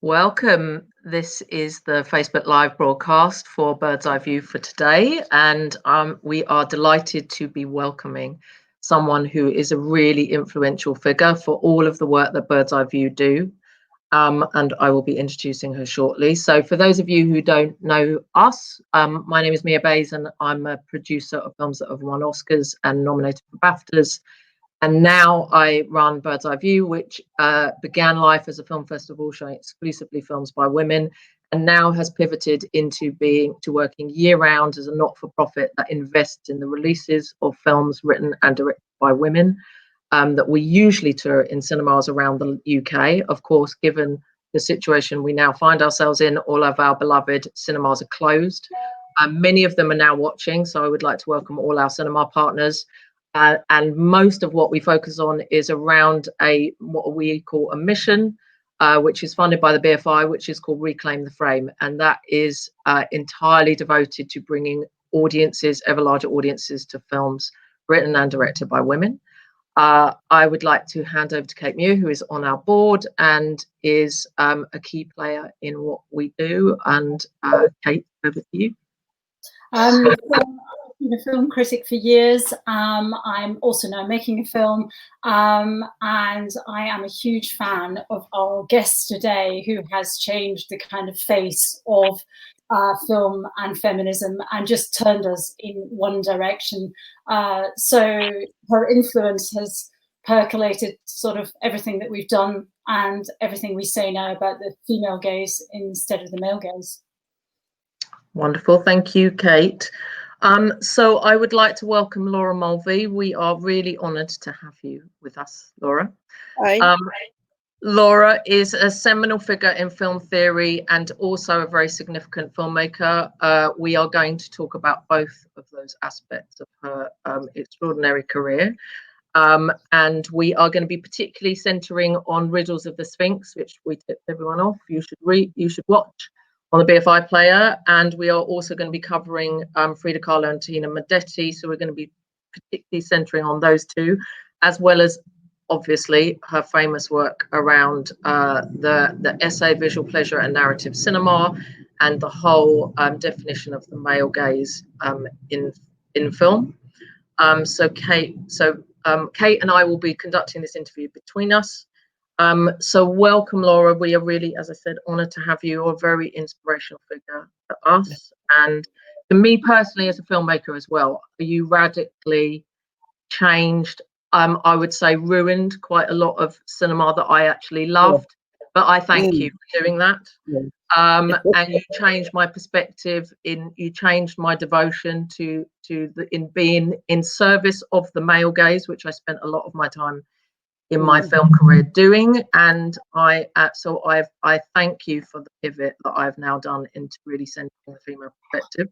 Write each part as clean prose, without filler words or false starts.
Welcome. This is the Facebook Live broadcast for Bird's Eye View for today, and we are delighted to be welcoming someone who is a really influential figure for all of the work that Bird's Eye View do, and I will be introducing her shortly. So for those of you who don't know us, my name is Mia Bays, and I'm a producer of films that have won Oscars and nominated for BAFTAs. And now I run Bird's Eye View, which began life as a film festival showing exclusively films by women, and now has pivoted into working year round as a not-for-profit that invests in the releases of films written and directed by women that we usually tour in cinemas around the UK. Of course, given the situation we now find ourselves in, all of our beloved cinemas are closed. Many of them are now watching, so I would like to welcome all our cinema partners. And most of what we focus on is around what we call a mission, which is funded by the BFI, which is called Reclaim the Frame. And that is entirely devoted to bringing audiences, ever larger audiences, to films written and directed by women. I would like to hand over to Kate Muir, who is on our board and is a key player in what we do. And Kate, over to you. I've been a film critic for years. I'm also now making a film, and I am a huge fan of our guest today, who has changed the kind of face of film and feminism and just turned us in one direction. So her influence has percolated sort of everything that we've done and everything we say now about the female gaze instead of the male gaze. Wonderful. Thank you, Kate. So I would like to welcome Laura Mulvey. We are really honoured to have you with us, Laura. Hi. Laura is a seminal figure in film theory and also a very significant filmmaker. We are going to talk about both of those aspects of her extraordinary career. And we are going to be particularly centering on Riddles of the Sphinx, which we tipped everyone off. You should watch on the BFI player. And we are also going to be covering Frida, Kahlo and Tina Medici. So we're going to be particularly centering on those two, as well as obviously her famous work around the essay Visual Pleasure and Narrative Cinema and the whole definition of the male gaze in film. Kate and I will be conducting this interview between us. So welcome, Laura. We are really, as I said, honoured to have you. You're a very inspirational figure for us. And for me personally, as a filmmaker as well, you radically changed, I would say ruined quite a lot of cinema that I actually loved. But I thank you for doing that. And you changed my perspective, you changed my devotion in being in service of the male gaze, which I spent a lot of my time in my film career doing. And I thank you for the pivot that I've now done into really centering the female perspective.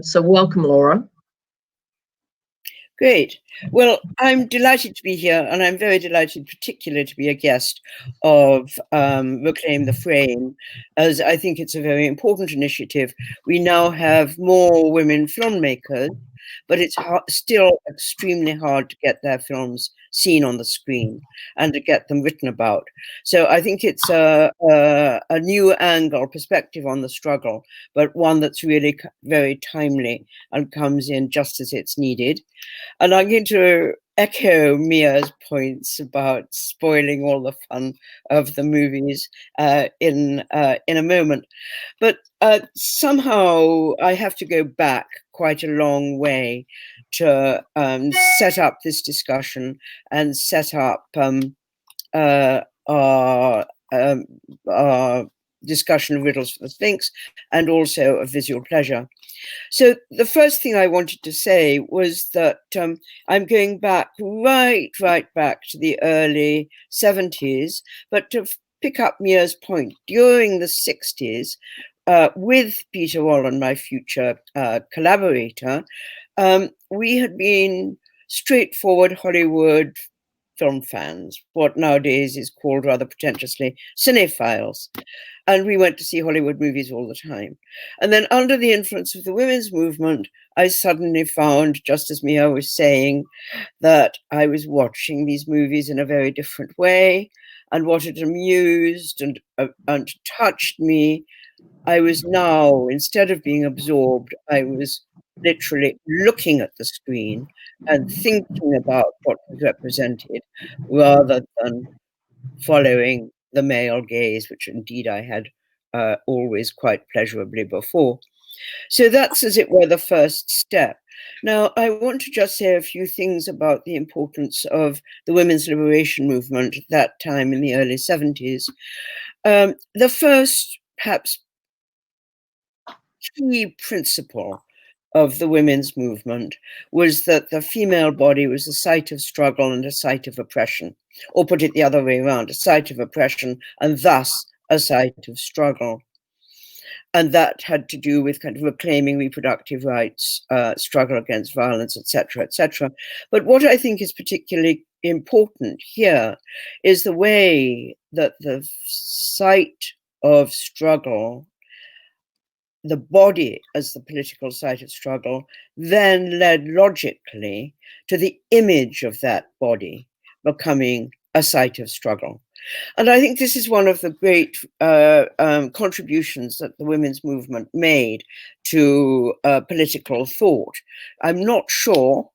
So welcome, Laura. Great. Well, I'm delighted to be here, and I'm very delighted particularly to be a guest of Reclaim the Frame, as I think it's a very important initiative. We now have more women filmmakers, but it's still extremely hard to get their films seen on the screen and to get them written about. So I think it's a new angle, perspective on the struggle, but one that's really very timely and comes in just as it's needed. And I'm going to echo Mia's points about spoiling all the fun of the movies in a moment. But somehow I have to go back quite a long way to set up this discussion and set up our discussion of Riddles for the Sphinx and also of Visual Pleasure. So the first thing I wanted to say was that I'm going back right back to the early 70s, but to pick up Mia's point, during the 60s, with Peter Wallen, my future collaborator, we had been straightforward Hollywood film fans, what nowadays is called rather pretentiously cinephiles. And we went to see Hollywood movies all the time. And then under the influence of the women's movement, I suddenly found, just as Mia was saying, that I was watching these movies in a very different way. and what had amused and touched me, I was now, instead of being absorbed, I was literally looking at the screen and thinking about what was represented rather than following the male gaze, which indeed I had always quite pleasurably before. So that's, as it were, the first step. Now, I want to just say a few things about the importance of the women's liberation movement at that time in the early 70s. The first, perhaps, key principle of the women's movement was that the female body was a site of struggle and a site of oppression, or put it the other way around, a site of oppression and thus a site of struggle. And that had to do with kind of reclaiming reproductive rights, struggle against violence, etc., etc. But what I think is particularly important here is the way that the site of struggle, the body as the political site of struggle, then led logically to the image of that body becoming a site of struggle. And I think this is one of the great contributions that the women's movement made to political thought. I'm not sure,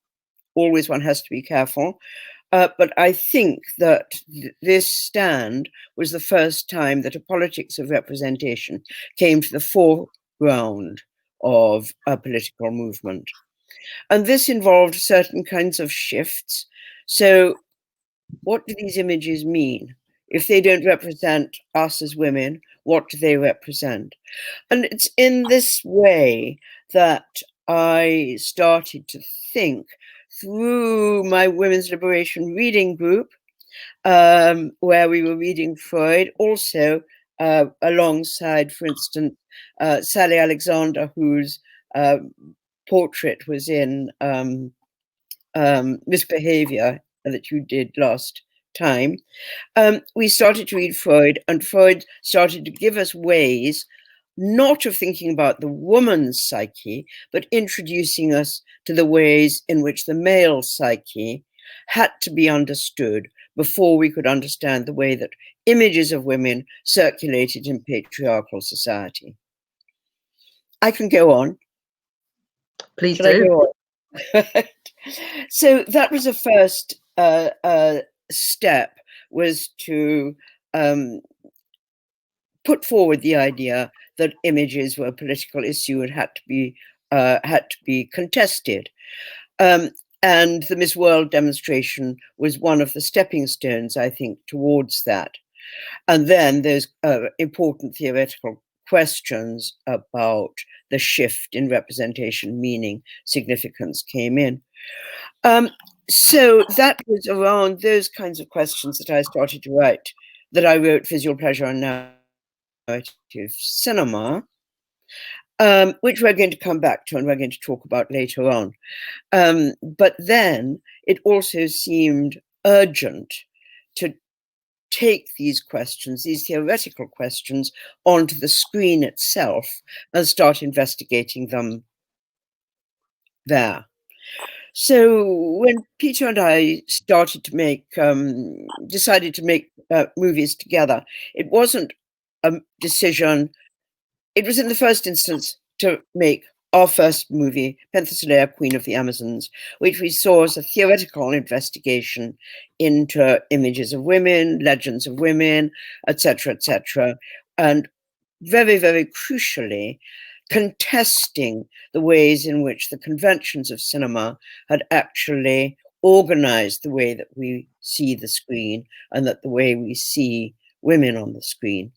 always one has to be careful, but I think that this stand was the first time that a politics of representation came to the foreground of a political movement. And this involved certain kinds of shifts. So what do these images mean? If they don't represent us as women, what do they represent? And it's in this way that I started to think through my women's liberation reading group, where we were reading Freud, also alongside, for instance, Sally Alexander, whose portrait was in Misbehavior that you did last time. We started to read Freud, and Freud started to give us ways not of thinking about the woman's psyche, but introducing us to the ways in which the male psyche had to be understood before we could understand the way that images of women circulated in patriarchal society. I can go on. Please Should do. I go on? So that was the first step, was to put forward the idea that images were a political issue and had to be contested. And the Miss World demonstration was one of the stepping stones, I think, towards that. And then there's important theoretical questions about the shift in representation, meaning, significance came in. So that was around those kinds of questions that I started to write, that I wrote Visual Pleasure and Narrative Cinema, which we're going to come back to and we're going to talk about later on. But then it also seemed urgent to take these questions, these theoretical questions, onto the screen itself and start investigating them there. So when Peter and I started to make, decided to make movies together, it wasn't a decision. It was in the first instance to make our first movie, Penthesilea, Queen of the Amazons, which we saw as a theoretical investigation into images of women, legends of women, etc., and very, very crucially, contesting the ways in which the conventions of cinema had actually organized the way that we see the screen and that the way we see women on the screen.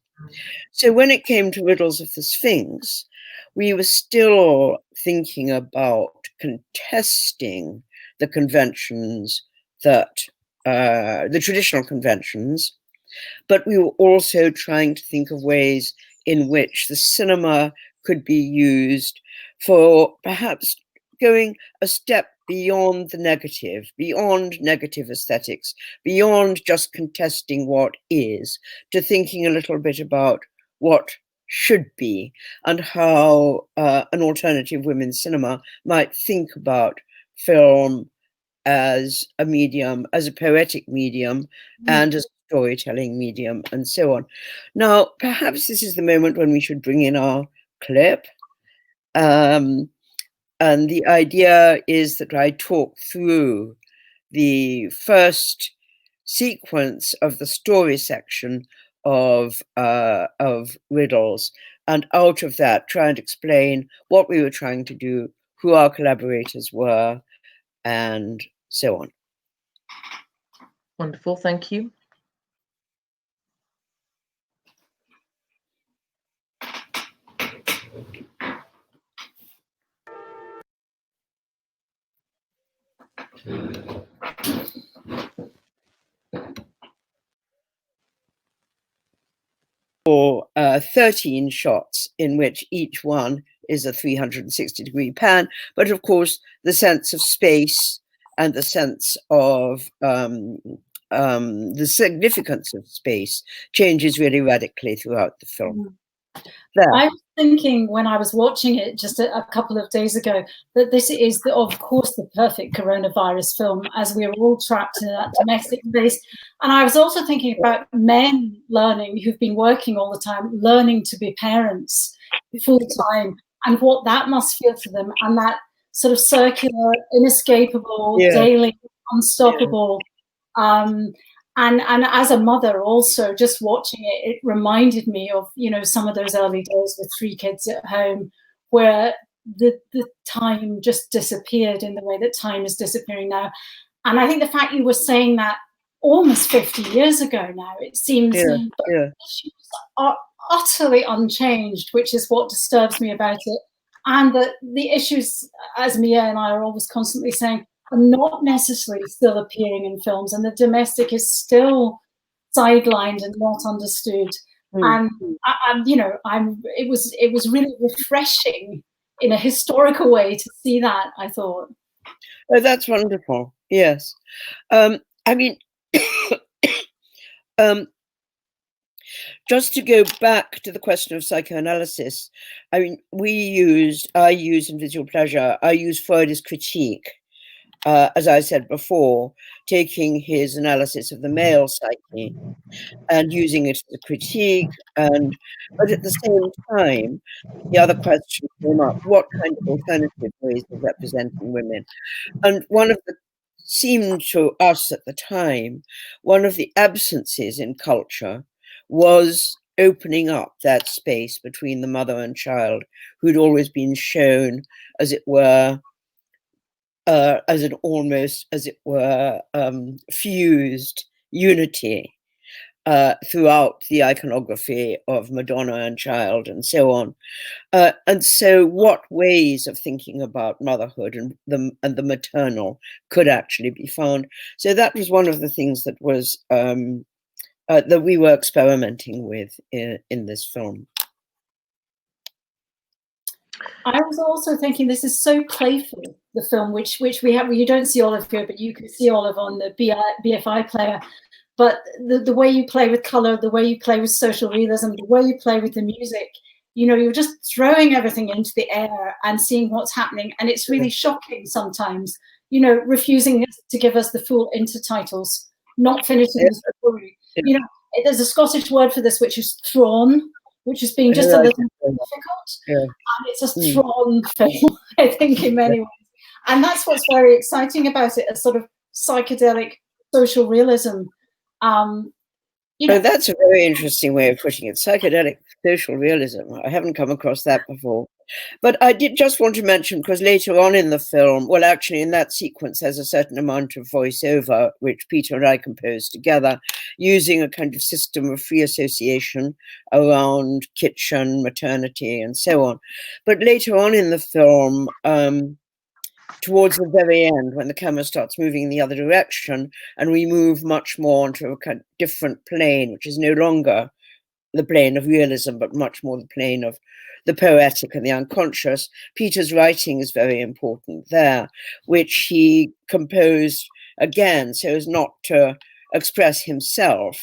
So when it came to Riddles of the Sphinx, we were still thinking about contesting the conventions that, the traditional conventions, but we were also trying to think of ways in which the cinema could be used for perhaps going a step beyond the negative, beyond negative aesthetics, beyond just contesting what is, to thinking a little bit about what should be and how an alternative women's cinema might think about film as a medium, as a poetic medium, and as a storytelling medium, and so on. Now, perhaps this is the moment when we should bring in our clip. And the idea is that I talk through the first sequence of the story section of Riddles, and out of that try and explain what we were trying to do, who our collaborators were, and so on. Wonderful, thank you. Or 13 shots in which each one is a 360-degree pan, but of course the sense of space and the sense of the significance of space changes really radically throughout the film. There. I was thinking when I was watching it just a couple of days ago that this is, of course, the perfect coronavirus film, as we are all trapped in that domestic space. And I was also thinking about men learning, who've been working all the time, learning to be parents full time, and what that must feel for them, and that sort of circular, inescapable, daily, unstoppable. And as a mother also, just watching it, it reminded me of, you know, some of those early days with 3 kids at home, where the time just disappeared in the way that time is disappearing now. And I think the fact you were saying that almost 50 years ago now, it seems the issues are utterly unchanged, which is what disturbs me about it. And that the issues, as Mia and I are always constantly saying, are not necessarily still appearing in films, and the domestic is still sidelined and not understood. And it was really refreshing in a historical way to see that, I thought. Oh, that's wonderful. Yes. I mean, just to go back to the question of psychoanalysis, I mean, I use in Visual Pleasure, I use Frida's critique. As I said before, taking his analysis of the male psyche and using it as a critique, but at the same time, the other question came up: what kind of alternative ways of representing women? And seemed to us at the time, one of the absences in culture was opening up that space between the mother and child, who'd always been shown, as it were, as an almost, as it were, fused unity throughout the iconography of Madonna and child and so on. And so what ways of thinking about motherhood and the maternal could actually be found? So that was one of the things that was that we were experimenting with in this film. I was also thinking this is so playful, the film, which we have. You don't see Olive here, but you can see Olive on the BFI player. But the way you play with color, the way you play with social realism, the way you play with the music, you know, you're just throwing everything into the air and seeing what's happening. And it's really shocking sometimes, you know, refusing to give us the full intertitles, not finishing the story. You know, there's a Scottish word for this, which is thrawn, which has been just a little difficult. And it's a thrawn film, I think, in many ways. And that's what's very exciting about it, a sort of psychedelic social realism. You know, that's a very interesting way of putting it, psychedelic social realism. I haven't come across that before. But I did just want to mention, because later on in the film, well, actually in that sequence, there's a certain amount of voiceover, which Peter and I composed together, using a kind of system of free association around kitchen, maternity, and so on. But later on in the film, towards the very end, when the camera starts moving in the other direction, and we move much more onto a kind of different plane, which is no longer the plane of realism, but much more the plane of the poetic and the unconscious. Peter's writing is very important there, which he composed again so as not to express himself.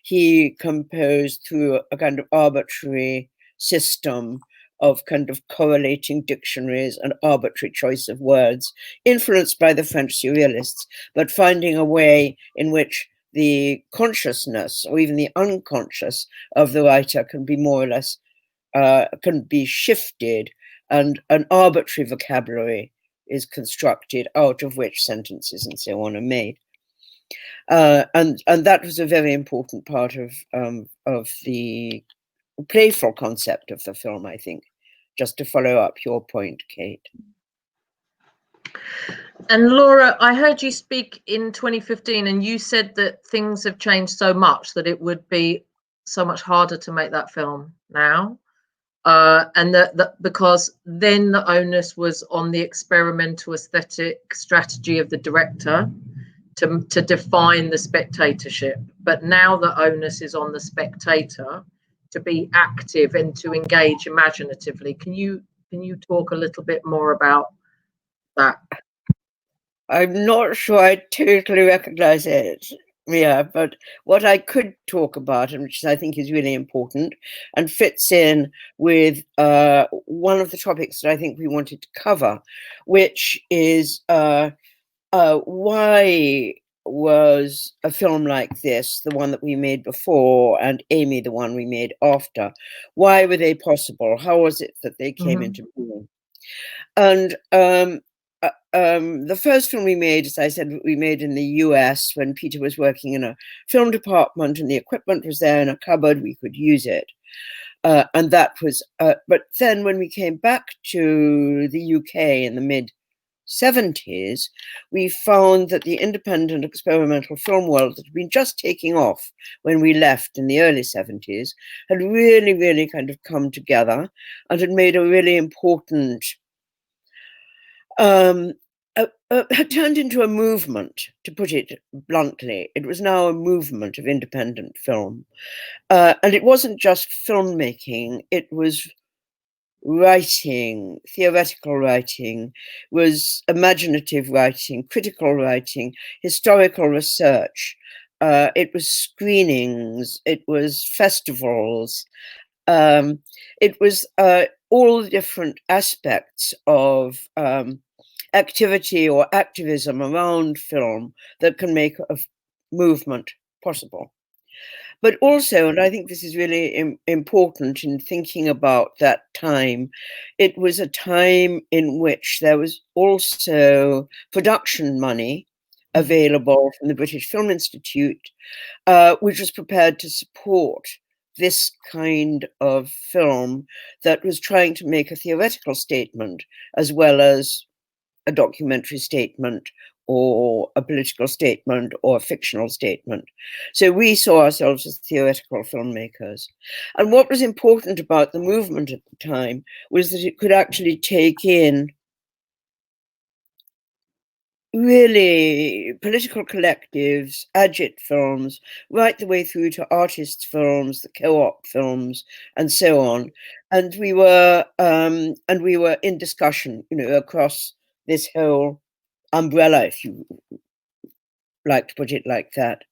He composed through a kind of arbitrary system of kind of correlating dictionaries and arbitrary choice of words, influenced by the French surrealists, but finding a way in which the consciousness or even the unconscious of the writer can be more or less can be shifted, and an arbitrary vocabulary is constructed out of which sentences and so on are made. And that was a very important part of the playful concept of the film, I think, just to follow up your point, Kate. And Laura, I heard you speak in 2015, and you said that things have changed so much that it would be so much harder to make that film now. And that because then the onus was on the experimental aesthetic strategy of the director to define the spectatorship. But now the onus is on the spectator to be active and to engage imaginatively. Can you talk a little bit more about that? I'm not sure I totally recognize it, Mia, but what I could talk about, and which I think is really important and fits in with one of the topics that I think we wanted to cover, which is why was a film like this, the one that we made before, and Amy, the one we made after, why were they possible? How was it that they came into being? And the first film we made, as I said, we made in the US when Peter was working in a film department and the equipment was there in a cupboard, we could use it. And that was, but then when we came back to the UK in the mid-70s, we found that the independent experimental film world that had been just taking off when we left in the early 70s had really, really kind of come together and had made a really important had turned into a movement, to put it bluntly. It was now a movement of independent film. And it wasn't just filmmaking, it was writing, theoretical writing, was imaginative writing, critical writing, historical research. It was screenings, it was festivals. It was all the different aspects of activity or activism around film that can make a movement possible. But also, and I think this is really important in thinking about that time, it was a time in which there was also production money available from the British Film Institute, which was prepared to support this kind of film that was trying to make a theoretical statement as well as a documentary statement or a political statement or a fictional statement. So we saw ourselves as theoretical filmmakers. And what was important about the movement at the time was that it could actually take in really political collectives, agit films, right the way through to artists' films, the co-op films, and so on. And we were in discussion, you know, across this whole umbrella, if you like to put it like that.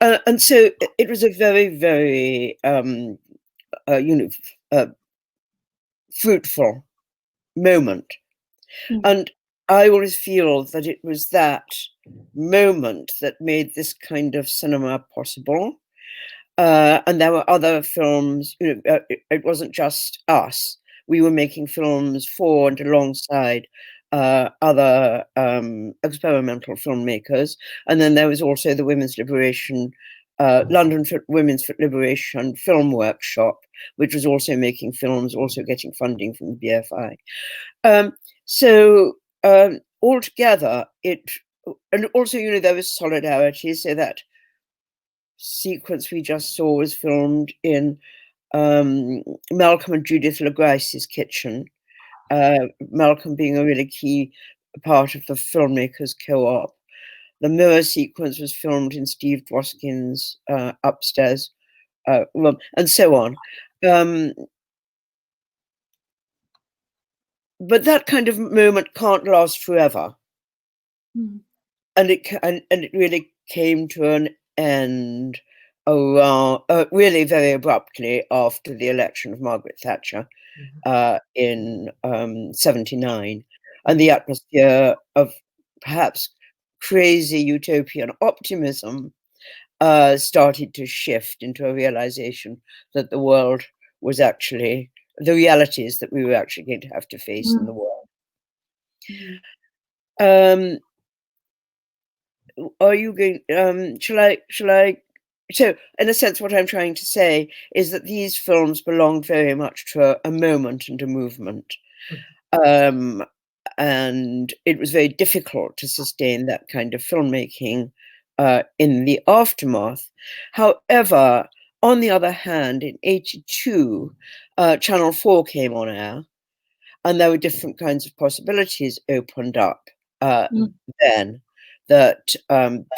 And so it was a very, very, fruitful moment. And I always feel that it was that moment that made this kind of cinema possible. And there were other films, you know, it wasn't just us. We were making films for and alongside other experimental filmmakers. And then there was also the Women's Liberation, London Women's Liberation Film Workshop, which was also making films, also getting funding from the BFI. So altogether, and also, you know, there was solidarity. So that sequence we just saw was filmed in Malcolm and Judith LeGrice's kitchen. Malcolm being a really key part of the filmmakers co-op. The mirror sequence was filmed in Steve Dwoskin's upstairs room, and so on. But that kind of moment can't last forever. And it really came to an end around, really very abruptly after the election of Margaret Thatcher in 79, and the atmosphere of perhaps crazy utopian optimism started to shift into a realization that the world was actually the realities that we were actually going to have to face in the world. Are you going? Shall I? So, in a sense, what I'm trying to say is that these films belonged very much to a moment and a movement. And it was very difficult to sustain that kind of filmmaking in the aftermath. However, on the other hand, in '82, Channel 4 came on air, and there were different kinds of possibilities opened up then that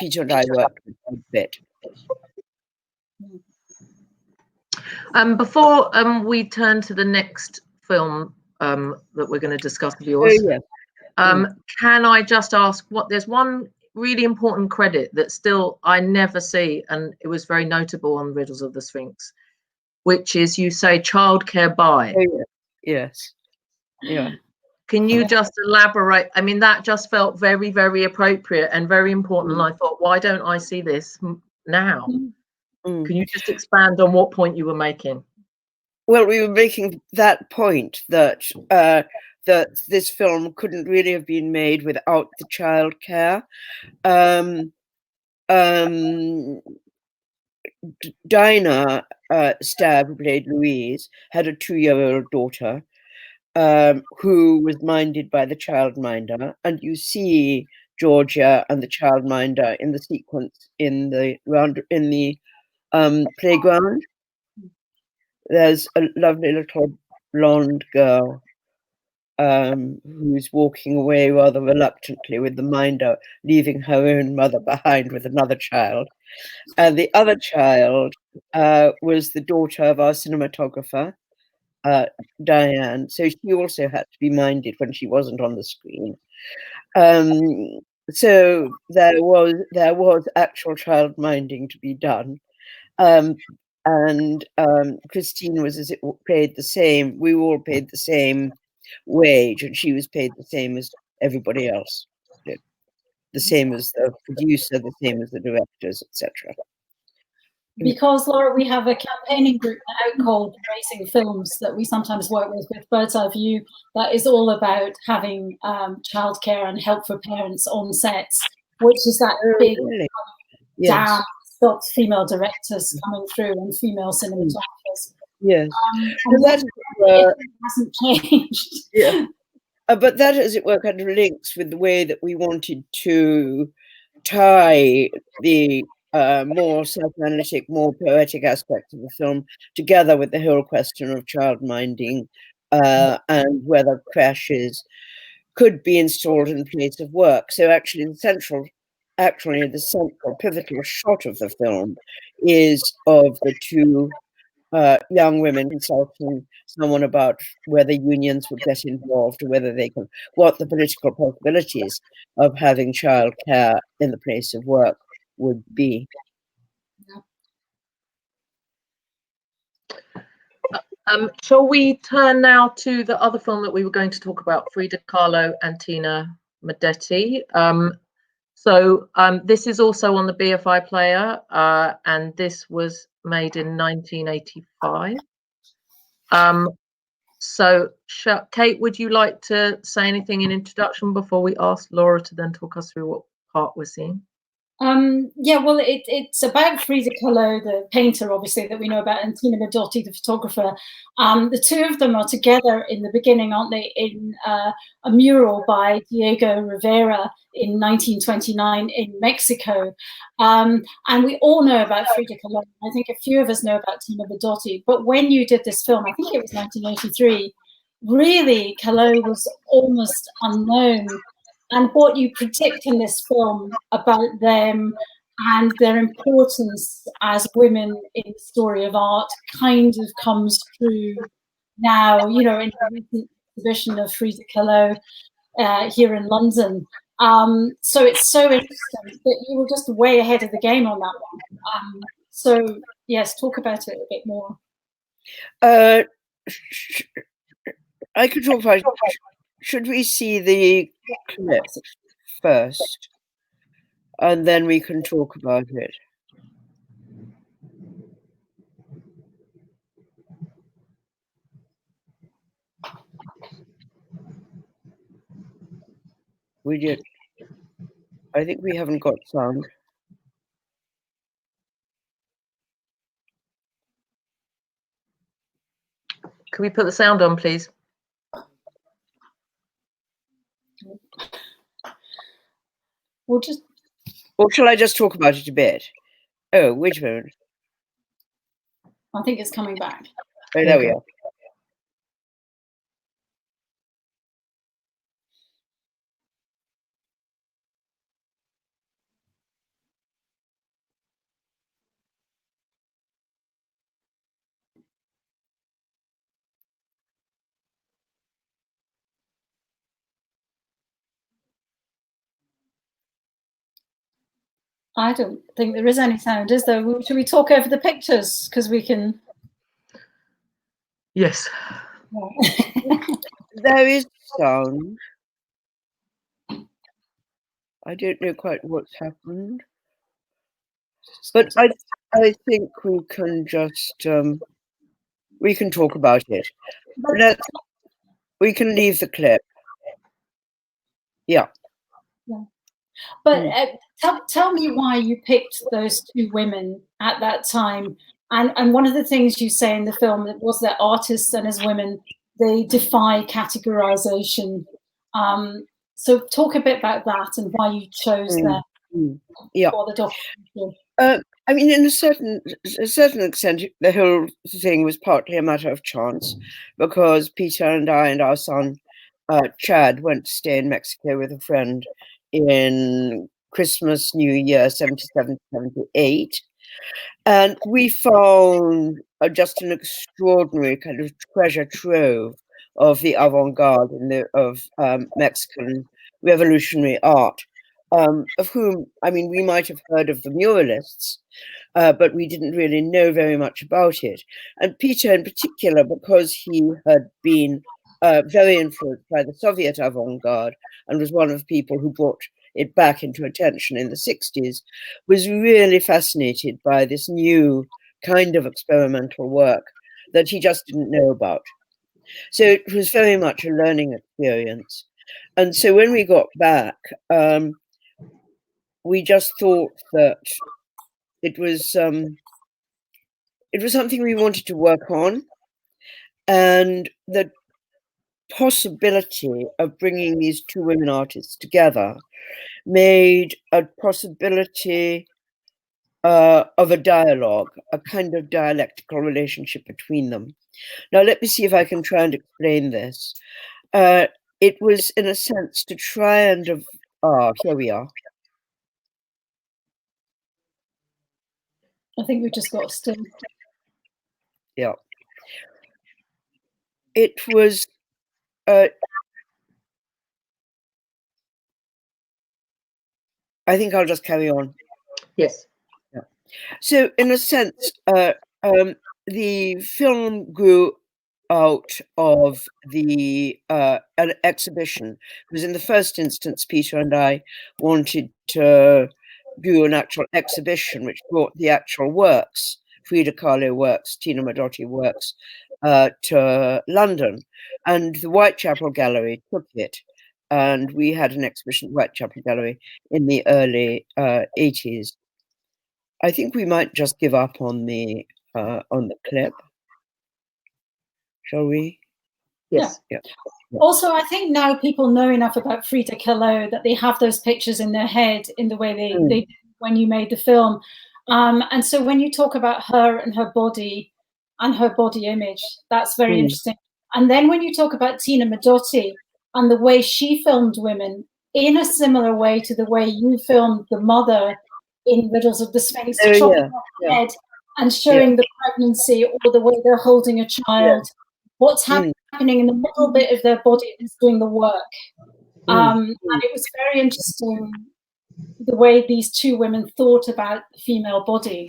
Peter and I worked with a bit. Before we turn to the next film that we're going to discuss of yours, can I just ask there's one really important credit that still I never see, and it was very notable on Riddles of the Sphinx, which is you say childcare by. Yes. Yeah. Can you just elaborate? I mean, that just felt very, very appropriate and very important. And I thought, why don't I see this now? Can you just expand on what point you were making? Well, we were making that point that that this film couldn't really have been made without the childcare. Dinah Stab, who played Louise, had a 2-year-old daughter who was minded by the childminder, and you see Georgia and the childminder in the sequence in the playground. There's a lovely little blonde girl who's walking away rather reluctantly with the minder, leaving her own mother behind with another child. And the other child was the daughter of our cinematographer, Diane. So she also had to be minded when she wasn't on the screen. So there was actual child minding to be done. And Christine was, as it paid the same, we all paid the same wage, and she was paid the same as everybody else, the same as the producer, the same as the directors, etc. Because, Laura, we have a campaigning group now called Raising Films that we sometimes work with Bird's Eye View, that is all about having childcare and help for parents on sets, which is that big down got female directors coming through and female cinematographers. Yes, and that hasn't changed. Yeah, but that, as it were, kind of links with the way that we wanted to tie the more psychoanalytic, more poetic aspects of the film together with the whole question of child minding and whether crashes could be installed in the place of work. So actually the central pivotal shot of the film is of the two young women consulting someone about whether unions would get involved, or whether they can, what the political possibilities of having childcare in the place of work would be. Shall we turn now to the other film that we were going to talk about, Frida Kahlo and Tina Medici? This is also on the BFI player, and this was made in 1985. Kate, would you like to say anything in introduction before we ask Laura to then talk us through what part we're seeing? Yeah, well, it's about Frida Kahlo, the painter, obviously, that we know about, and Tina Medici, the photographer. The two of them are together in the beginning, aren't they, in a mural by Diego Rivera in 1929 in Mexico. And we all know about Frida Kahlo. I think a few of us know about Tina Medici. But when you did this film, I think it was 1983, really, Kahlo was almost unknown. And what you predict in this film about them and their importance as women in the story of art kind of comes true now, you know, in the recent exhibition of Frida Kahlo here in London. So it's so interesting that you were just way ahead of the game on that one. So, yes, talk about it a bit more. I could talk about. Should we see the clip first, and then we can talk about it? We did. I think we haven't got sound. Can we put the sound on, please? We'll just. Or shall I just talk about it a bit? Oh, wait a moment. I think it's coming back. Oh, there we are. I don't think there is any sound, is there? Should we talk over the pictures? Because we can. Yes. There is sound. I don't know quite what's happened. But I think we can just we can talk about it. We can leave the clip. Yeah. But tell me why you picked those two women at that time. And one of the things you say in the film was that artists and as women, they defy categorization. So talk a bit about that and why you chose them for the documentary. I mean, in a certain extent, the whole thing was partly a matter of chance, because Peter and I and our son, Chad, went to stay in Mexico with a friend in Christmas, New Year, 77, 78. And we found just an extraordinary kind of treasure trove of the avant-garde of Mexican revolutionary art, of whom, I mean, we might have heard of the muralists, but we didn't really know very much about it. And Peter in particular, because he had been very influenced by the Soviet avant-garde and was one of the people who brought it back into attention in the 60s, was really fascinated by this new kind of experimental work that he just didn't know about. So it was very much a learning experience. And so when we got back, we just thought that it was something we wanted to work on, and the possibility of bringing these two women artists together made a possibility of a dialogue, a kind of dialectical relationship between them. Now, let me see if I can try and explain this. It was, in a sense, to try and here we are. I think we just got still. Yeah. It was I think I'll just carry on. Yes. Yeah. So, in a sense, the film grew out of an exhibition, because in the first instance, Peter and I wanted to do an actual exhibition which brought the actual works, Frida Kahlo works, Tina Modotti works, to London, and the Whitechapel Gallery took it, and we had an exhibition at Whitechapel Gallery in the early 80s. I think we might just give up on the clip. Shall we? Yes. Yeah. Also, I think now people know enough about Frida Kahlo that they have those pictures in their head in the way they did when you made the film. And so when you talk about her and her body image, that's very interesting. And then when you talk about Tina Modotti and the way she filmed women in a similar way to the way you filmed the mother in Riddles of the Sphinx, chopping off her head and showing the pregnancy, or the way they're holding a child. What's happening in the middle bit of their body is doing the work. And it was very interesting the way these two women thought about the female body.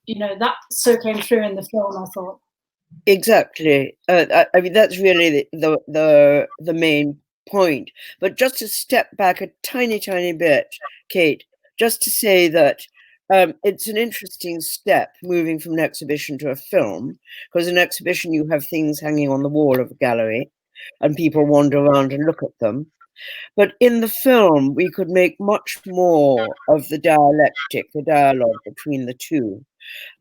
You know, that so came through in the film, I thought. Exactly. I mean, that's really the main point. But just to step back a tiny, tiny bit, Kate, just to say that it's an interesting step moving from an exhibition to a film, because in an exhibition you have things hanging on the wall of a gallery and people wander around and look at them. But in the film, we could make much more of the dialectic, the dialogue between the two,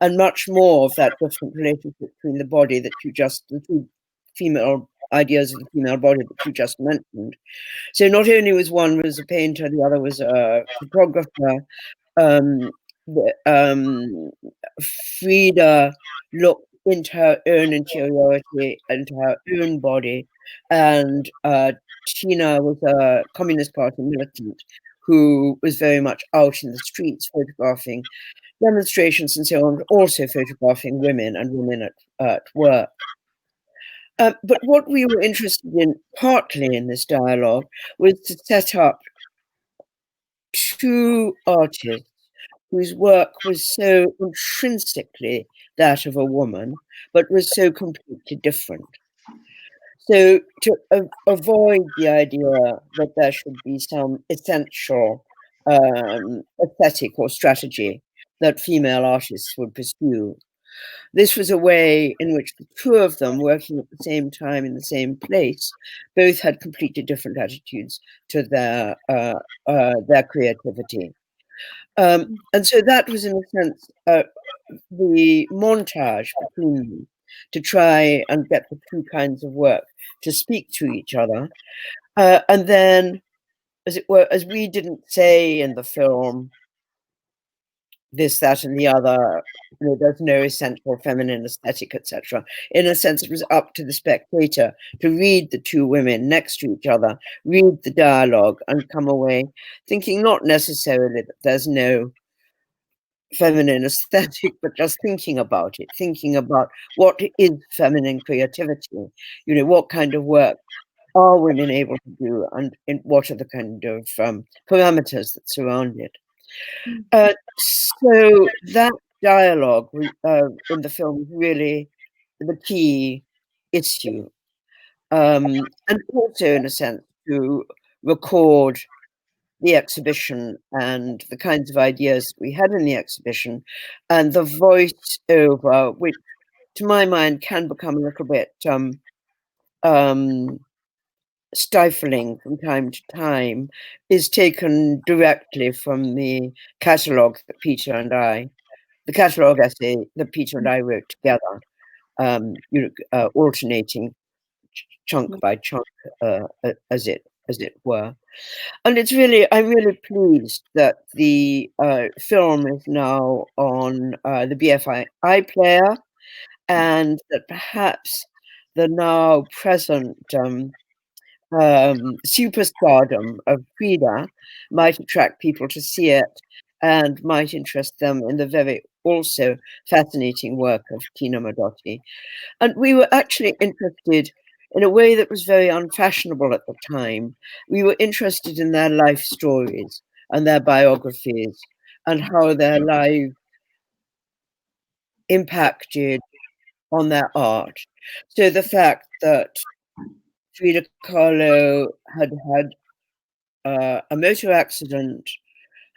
and much more of that different relationship between the body that you just, the two female ideas of the female body that you just mentioned. So not only was one was a painter, the other was a photographer. Frida looked into her own interiority, into her own body, and Tina was a Communist Party militant who was very much out in the streets photographing demonstrations and so on, also photographing women and women at work. But what we were interested in, partly in this dialogue, was to set up two artists whose work was so intrinsically that of a woman, but was so completely different. So to avoid the idea that there should be some essential aesthetic or strategy that female artists would pursue, this was a way in which the two of them, working at the same time in the same place, both had completely different attitudes to their creativity. And so that was, in a sense, the montage between them to try and get the two kinds of work to speak to each other. And then, as it were, as we didn't say in the film, this, that, and the other, you know, there's no essential feminine aesthetic, etc. In a sense, it was up to the spectator to read the two women next to each other, read the dialogue, and come away thinking not necessarily that there's no feminine aesthetic, but just thinking about it, thinking about what is feminine creativity, you know, what kind of work are women able to do, and what are the kind of parameters that surround it. So that dialogue in the film is really the key issue, and also in a sense to record the exhibition and the kinds of ideas we had in the exhibition, and the voice over, which to my mind can become a little bit stifling from time to time, is taken directly from the catalogue that Peter and I, the catalogue essay that Peter and I wrote together, you know, alternating chunk by chunk, as it were. And it's really, I'm really pleased that the film is now on the BFI iPlayer, and that perhaps the now present superstardom of Frida might attract people to see it and might interest them in the very also fascinating work of Tina Modotti. And we were actually interested in a way that was very unfashionable at the time. We were interested in their life stories and their biographies and how their lives impacted on their art. So the fact that Frida Kahlo had had a motor accident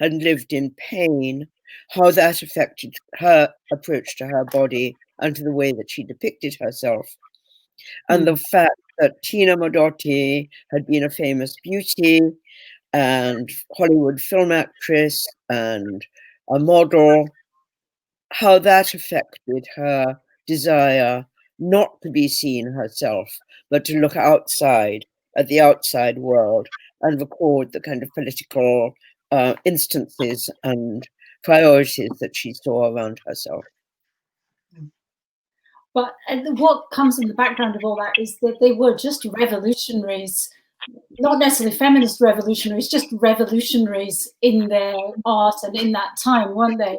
and lived in pain, how that affected her approach to her body and to the way that she depicted herself. And the fact that Tina Modotti had been a famous beauty and Hollywood film actress and a model, how that affected her desire not to be seen herself, but to look outside at the outside world and record the kind of political instances and priorities that she saw around herself. But what comes in the background of all that is that they were just revolutionaries, not necessarily feminist revolutionaries, just revolutionaries in their art and in that time, weren't they?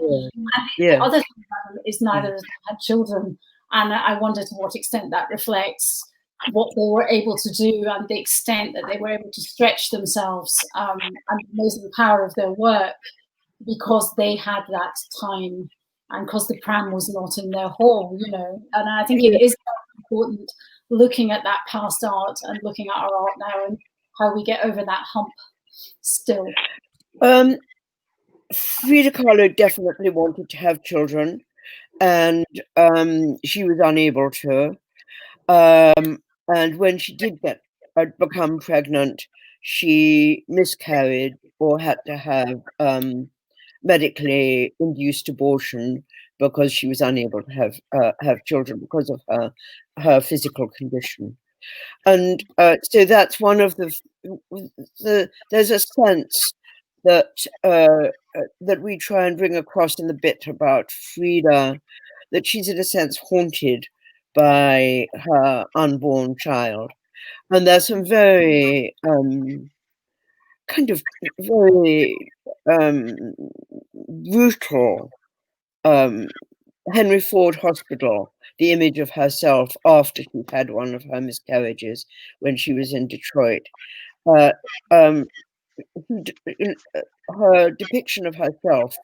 Yeah. And the other thing about them is neither of them had children. And I wonder to what extent that reflects what they were able to do and the extent that they were able to stretch themselves and the amazing power of their work because they had that time and because the pram was not in their hall, you know. And I think it is important looking at that past art and looking at our art now and how we get over that hump still. Frida Kahlo definitely wanted to have children, and she was unable to. And when she did become pregnant, she miscarried or had to have medically induced abortion because she was unable to have children because of her physical condition. And so that's one of there's a sense that that we try and bring across in the bit about Frida, that she's in a sense haunted by her unborn child. And there's some very kind of very brutal Henry Ford Hospital, the image of herself after she had one of her miscarriages when she was in Detroit. Her depiction of herself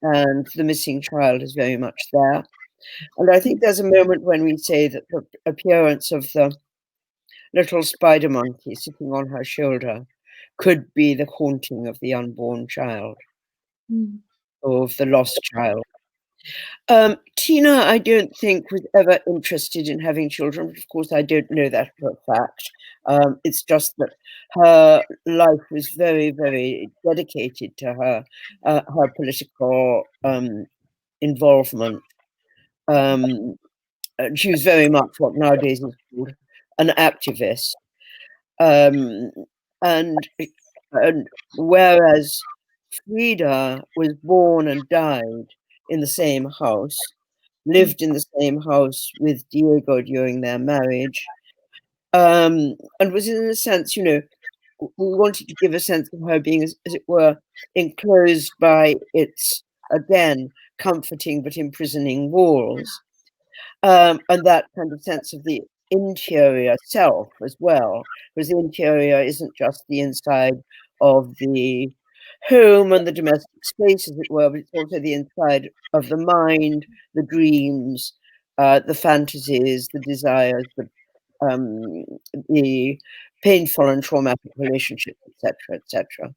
and the missing child is very much there. And I think there's a moment when we say that the appearance of the little spider monkey sitting on her shoulder could be the haunting of the unborn child, or of the lost child. Tina, I don't think, was ever interested in having children. Of course, I don't know that for a fact. It's just that her life was very, very dedicated to her political involvement. She was very much what nowadays is called an activist. And whereas Frida was born and died in the same house, lived in the same house with Diego during their marriage, and was in a sense, we wanted to give a sense of her being, as it were, enclosed by its, again, comforting but imprisoning walls. And that kind of sense of the interior self as well, because the interior isn't just the inside of the home and the domestic space, as it were, but it's also the inside of the mind, the dreams, the fantasies, the desires, the painful and traumatic relationships, etc., etc.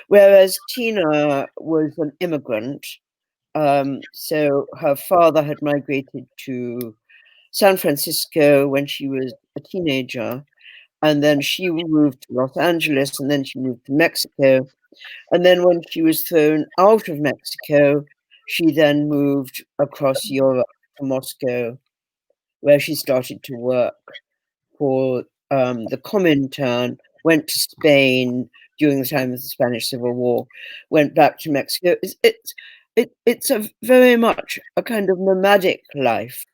Whereas Tina was an immigrant, so her father had migrated to San Francisco when she was a teenager, and then she moved to Los Angeles, and then she moved to Mexico. And then when she was thrown out of Mexico, she then moved across Europe to Moscow, where she started to work for the Comintern, went to Spain during the time of the Spanish Civil War, went back to Mexico. It's a very much a kind of nomadic life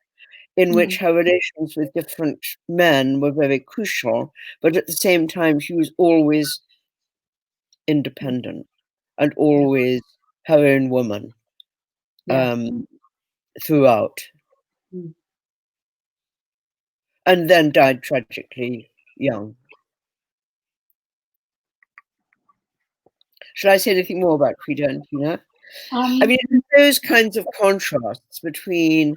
in which her relations with different men were very crucial, but at the same time, she was always independent and always her own woman throughout. And then died tragically young. Shall I say anything more about Frida and Tina? I mean, those kinds of contrasts between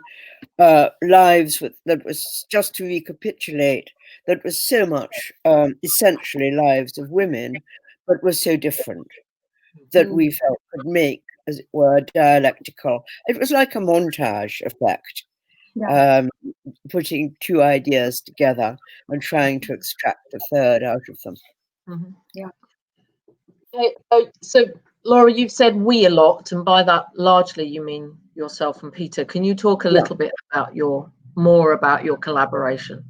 lives that was, just to recapitulate, that was so much essentially lives of women, but was so different that we felt could make, as it were, dialectical. It was like a montage effect, putting two ideas together and trying to extract a third out of them. So, Laura, you've said we a lot, and by that largely you mean yourself and Peter. Can you talk a little bit about more about your collaboration?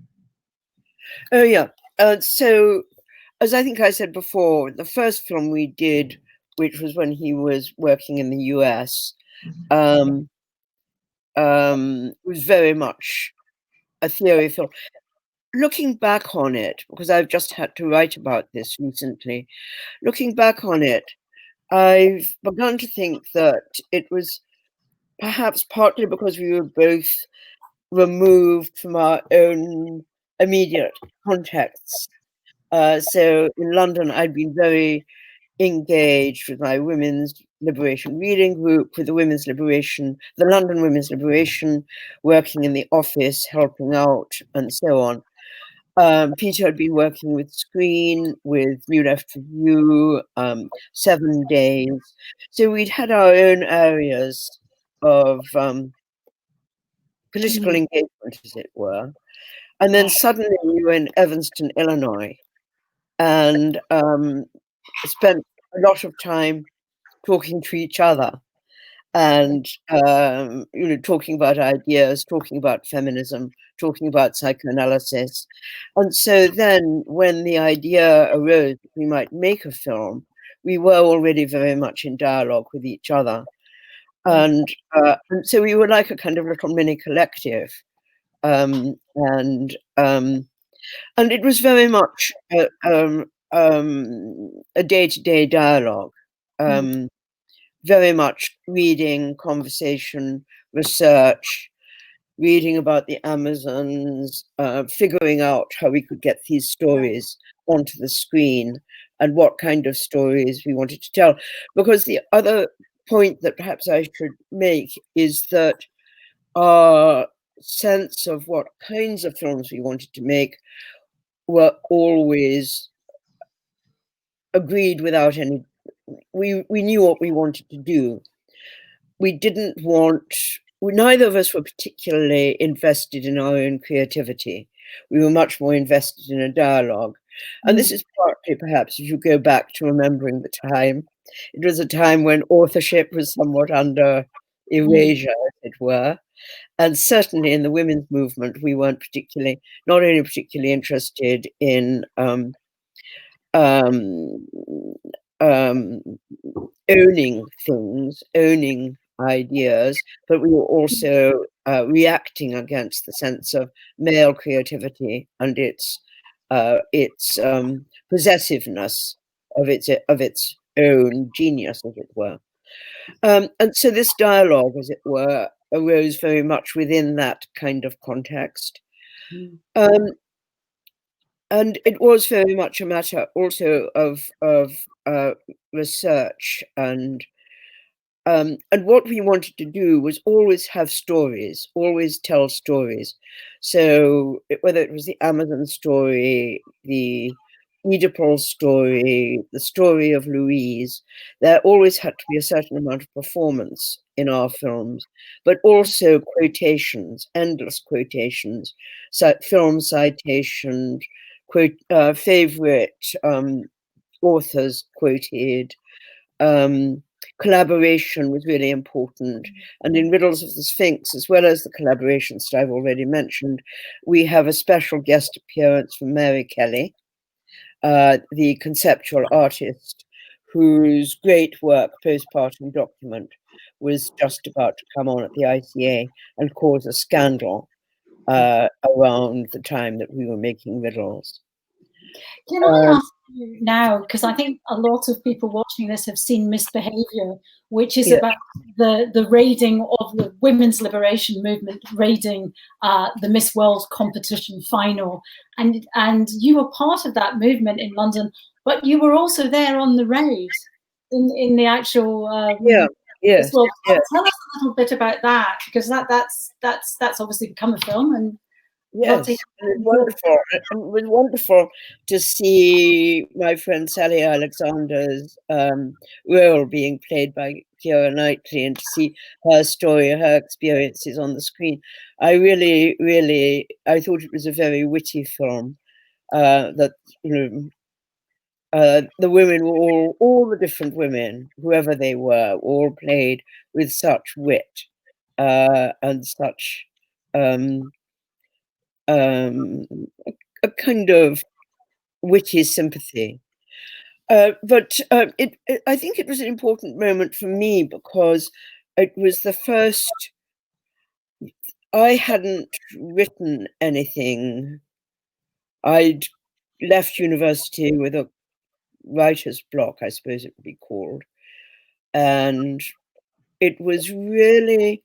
Oh yeah. So, as I think I said before, the first film we did, which was when he was working in the US, was very much a theory film. Looking back on it, because I've just had to write about this recently, looking back on it, I've begun to think that it was perhaps partly because we were both removed from our own immediate contexts. So in London, I'd been very engaged with my women's liberation reading group, with the London Women's Liberation, working in the office, helping out, and so on. Peter had been working with Screen, with New Left Review, 7 Days. So we'd had our own areas of political engagement, as it were. And then suddenly we were in Evanston, Illinois, and spent a lot of time talking to each other, and talking about ideas, talking about feminism, talking about psychoanalysis. And so then when the idea arose that we might make a film, we were already very much in dialogue with each other. And so we were like a kind of little mini collective. And it was very much a day-to-day dialogue. Very much reading, conversation, research, reading about the Amazons, figuring out how we could get these stories onto the screen and what kind of stories we wanted to tell. Because the other point that perhaps I should make is that our sense of what kinds of films we wanted to make were always agreed without any. We knew what we wanted to do. We didn't want. Neither of us were particularly invested in our own creativity. We were much more invested in a dialogue. And this is partly, perhaps, if you go back to remembering the time, it was a time when authorship was somewhat under erasure, as it were. And certainly in the women's movement, we weren't not only particularly interested in owning things, owning ideas, but we were also reacting against the sense of male creativity and its possessiveness of its own genius, as it were. And so this dialogue, as it were, arose very much within that kind of context. And it was very much a matter also of research, and what we wanted to do was always have stories, always tell stories. So whether it was the Amazon story, the Oedipal story, the story of Louise, there always had to be a certain amount of performance in our films, but also quotations, endless quotations, film citations, favorite authors quoted. Collaboration was really important. And in Riddles of the Sphinx, as well as the collaborations that I've already mentioned, we have a special guest appearance from Mary Kelly, the conceptual artist whose great work, Postpartum Document, was just about to come on at the ICA and cause a scandal around the time that we were making Riddles. Can I ask you now, because I think a lot of people watching this have seen Misbehavior, which is about the raiding of the women's liberation movement, raiding the Miss World competition final. And you were part of that movement in London, but you were also there on the raid in the actual Miss World. Tell us a little bit about that, because that's obviously become a film. And yes, it was wonderful. It was wonderful to see my friend Sally Alexander's role being played by Keira Knightley, and to see her story, her experiences on the screen. I thought it was a very witty film. That the women were all the different women, whoever they were, all played with such wit and such. A kind of witty sympathy. But I think it was an important moment for me because it was the first. I hadn't written anything. I'd left university with a writer's block, I suppose it would be called. And it was really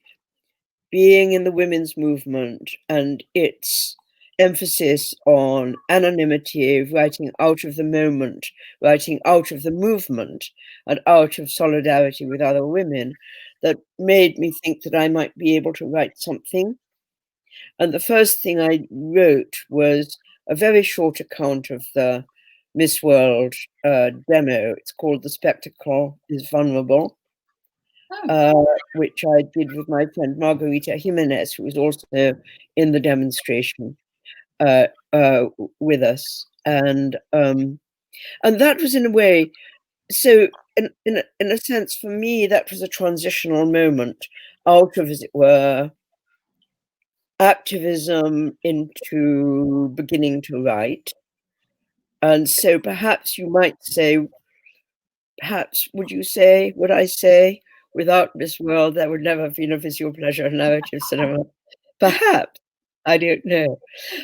being in the women's movement and its emphasis on anonymity, writing out of the moment, writing out of the movement, and out of solidarity with other women, that made me think that I might be able to write something. And the first thing I wrote was a very short account of the Miss World demo. It's called The Spectacle is Vulnerable. Which I did with my friend Margarita Jimenez, who was also in the demonstration with us. And And that was, in a way, so in a sense, for me, that was a transitional moment out of, as it were, activism into beginning to write. And so perhaps you might say, perhaps would I say, without this world, there would never have been a visual pleasure narrative cinema? Perhaps. I don't know.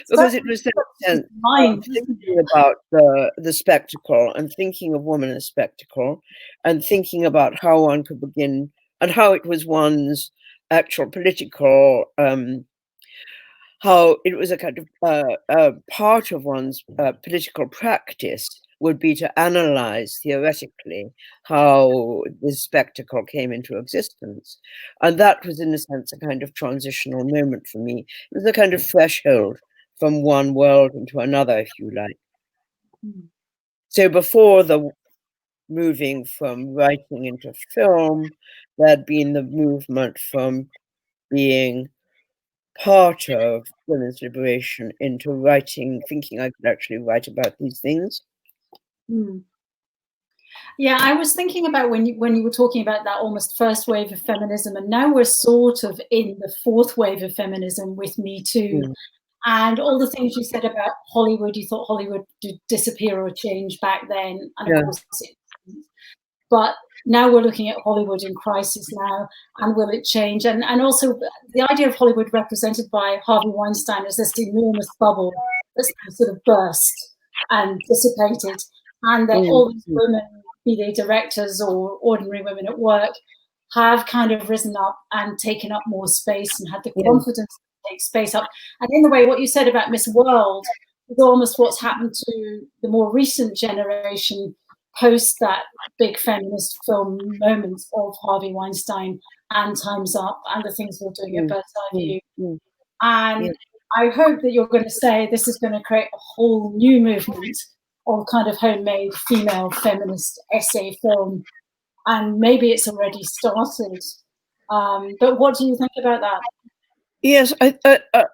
Because it was that sense of thinking about the spectacle and thinking of woman as spectacle and thinking about how one could begin and how it was one's actual political how it was a kind of part of one's political practice would be to analyze theoretically how this spectacle came into existence. And that was, in a sense, a kind of transitional moment for me. It was a kind of threshold from one world into another, if you like. So before the moving from writing into film, there'd been the movement from being part of women's liberation into writing, thinking I could actually write about these things. Yeah, I was thinking about when you were talking about that almost first wave of feminism, and now we're sort of in the fourth wave of feminism with Me Too. And all the things you said about Hollywood, you thought Hollywood would disappear or change back then, and of course it didn't. But now we're looking at Hollywood in crisis now, and will it change? And also the idea of Hollywood represented by Harvey Weinstein as this enormous bubble that's sort of burst and dissipated, and that all these women, be they directors or ordinary women at work, have kind of risen up and taken up more space and had the confidence to take space up. And in the way, what you said about Miss World is almost what's happened to the more recent generation post that big feminist film moments of Harvey Weinstein and Time's Up and the things we're doing at Bird's Eye View. And I hope that you're going to say this is going to create a whole new movement of kind of homemade female feminist essay film. And maybe it's already started. But what do you think about that? Yes, I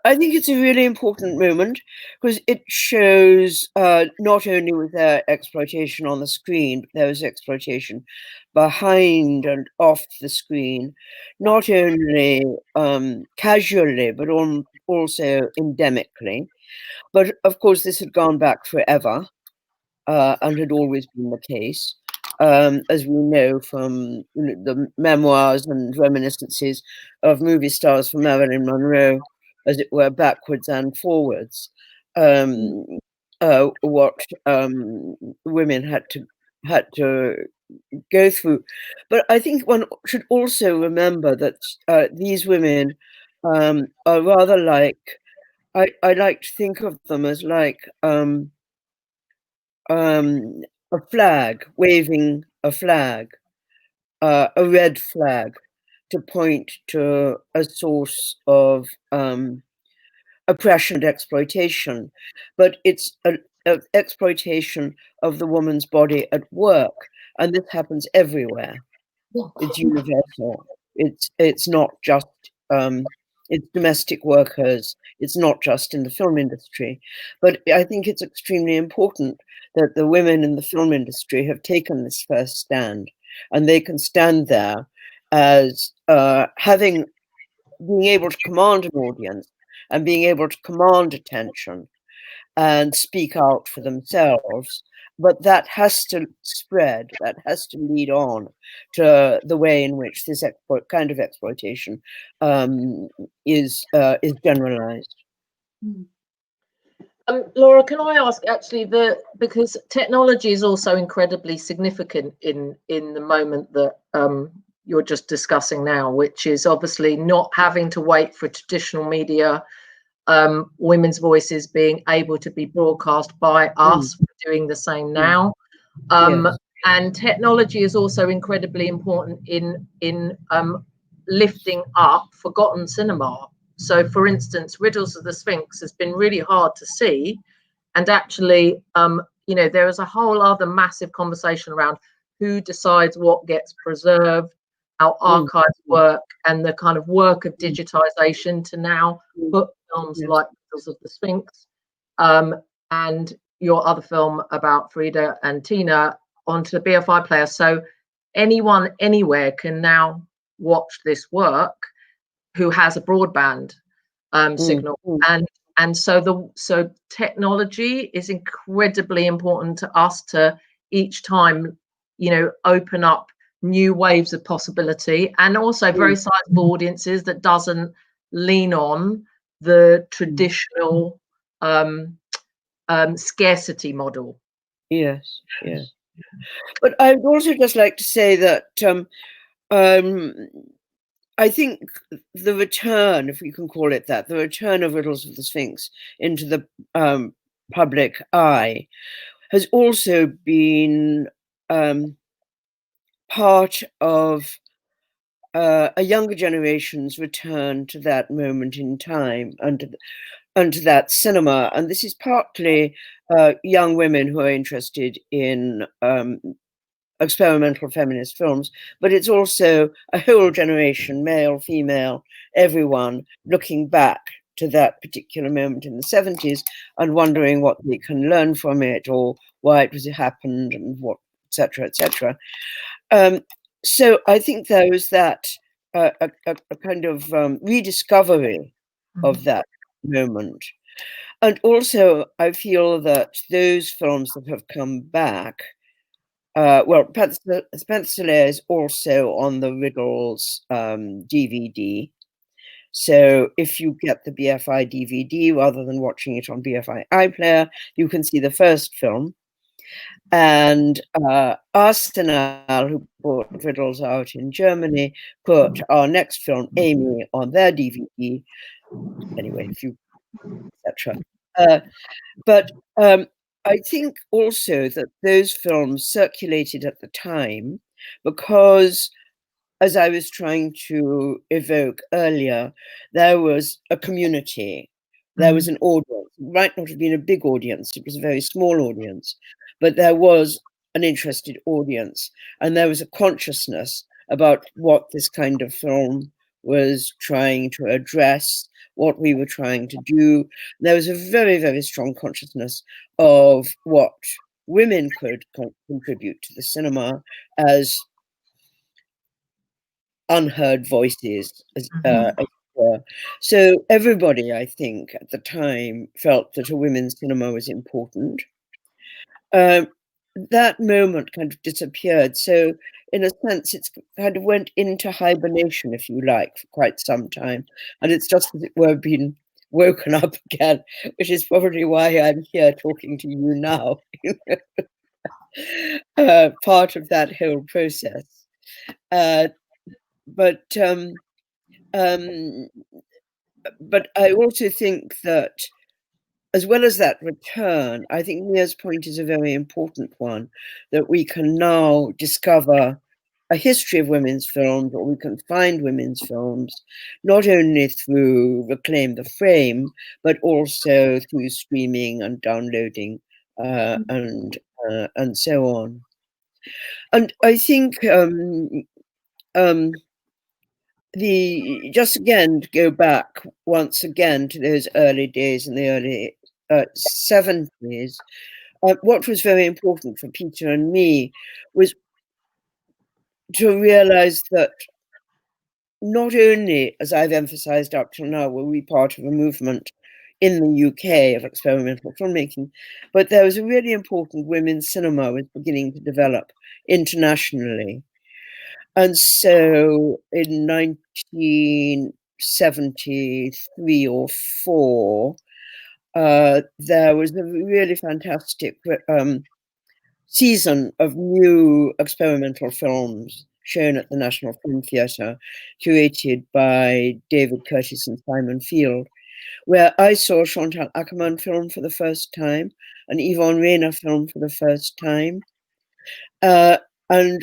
think it's a really important moment because it shows not only was there exploitation on the screen, but there was exploitation behind and off the screen, not only casually, but also endemically. But of course, this had gone back forever and had always been the case. As we know from the memoirs and reminiscences of movie stars from Marilyn Monroe, as it were, backwards and forwards, what women had to go through. But I think one should also remember that these women are rather like, I like to think of them as like a flag, waving a flag, a red flag, to point to a source of oppression and exploitation. But it's an exploitation of the woman's body at work, and this happens everywhere. It's universal. It's not just it's domestic workers. It's not just in the film industry. But I think it's extremely important that the women in the film industry have taken this first stand, and they can stand there as being able to command an audience and being able to command attention and speak out for themselves. But that has to spread, that has to lead on to the way in which this kind of exploitation is generalized. Laura, can I ask actually because technology is also incredibly significant in the moment that you're just discussing now, which is obviously not having to wait for traditional media, women's voices being able to be broadcast by us, doing the same now. And technology is also incredibly important in lifting up forgotten cinema. So, for instance, Riddles of the Sphinx has been really hard to see, and actually, there is a whole other massive conversation around who decides what gets preserved, how archives work, and the kind of work of digitization to now put films like Riddles of the Sphinx and your other film about Frida and Tina onto the BFI player. So anyone anywhere can now watch this work who has a broadband signal. And so technology is incredibly important to us to each time, you know, open up new waves of possibility, and also very sizable audiences that doesn't lean on the traditional scarcity model. Yes, yes. But I would also just like to say that I think the return, if we can call it that, the return of Riddles of the Sphinx into the public eye has also been part of a younger generation's return to that moment in time and to that cinema. And this is partly young women who are interested in experimental feminist films, but it's also a whole generation, male, female, everyone, looking back to that particular moment in the 70s and wondering what they can learn from it, or why it was happened, and what, etc., etc. So I think there was that a kind of rediscovery of that moment. And also I feel that those films that have come back, well, Spencer is also on the Riddles DVD. So if you get the BFI DVD rather than watching it on BFI iPlayer, you can see the first film. And Arsenal, who brought Riddles out in Germany, put our next film, Amy, on their DVD. Anyway, if you, etc. But I think also that those films circulated at the time because, as I was trying to evoke earlier, there was a community, there was an audience. It might not have been a big audience, it was a very small audience, but there was an interested audience, and there was a consciousness about what this kind of film was trying to address, what we were trying to do. There was a very, very strong consciousness of what women could contribute to the cinema as unheard voices, as it were. So everybody, I think, at the time felt that a women's cinema was important. That moment kind of disappeared. So in a sense, it's kind of went into hibernation, if you like, for quite some time. And it's just, as it were, been woken up again, which is probably why I'm here talking to you now. Part of that whole process. But I also think that, as well as that return, I think Mia's point is a very important one, that we can now discover a history of women's films, or we can find women's films, not only through Reclaim the Frame, but also through streaming and downloading and so on. And I think just again to go back once again to those early days in the early 70s, what was very important for Peter and me was to realize that not only, as I've emphasized up till now, were we part of a movement in the UK of experimental filmmaking, but there was a really important women's cinema was beginning to develop internationally. And so in 1973 or 4, there was a really fantastic season of new experimental films shown at the National Film Theatre, curated by David Curtis and Simon Field, where I saw a Chantal Akerman film for the first time, an Yvonne Rainer film for the first time. And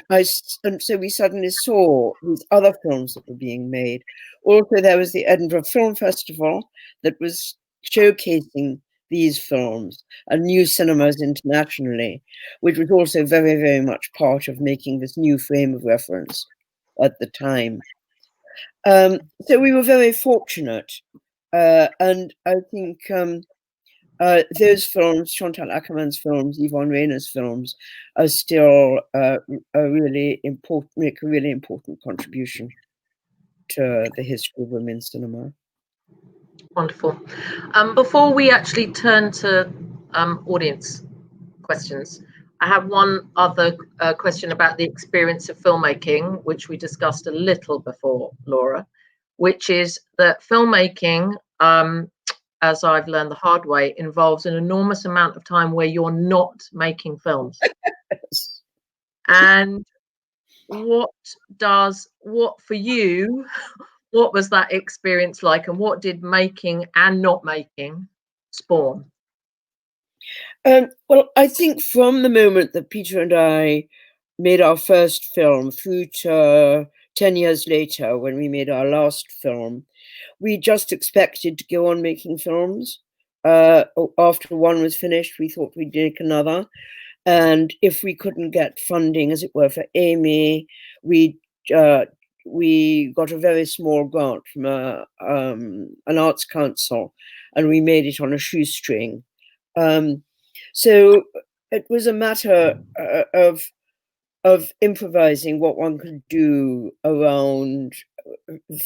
so we suddenly saw these other films that were being made. Also, there was the Edinburgh Film Festival that was showcasing these films and new cinemas internationally, which was also very, very much part of making this new frame of reference at the time. So we were very fortunate. And I think those films, Chantal Akerman's films, Yvonne Rayner's films, are still make a really important contribution to the history of women's cinema. Wonderful. Before we actually turn to audience questions, I have one other question about the experience of filmmaking, which we discussed a little before, Laura, which is that filmmaking, as I've learned the hard way, involves an enormous amount of time where you're not making films. And what for you, what was that experience like, and what did making and not making spawn? Well, I think from the moment that Peter and I made our first film through to 10 years later, when we made our last film, we just expected to go on making films. After one was finished, we thought we'd make another. And if we couldn't get funding, as it were, for Amy, we got a very small grant from an arts council, and we made it on a shoestring. So it was a matter of improvising what one could do around.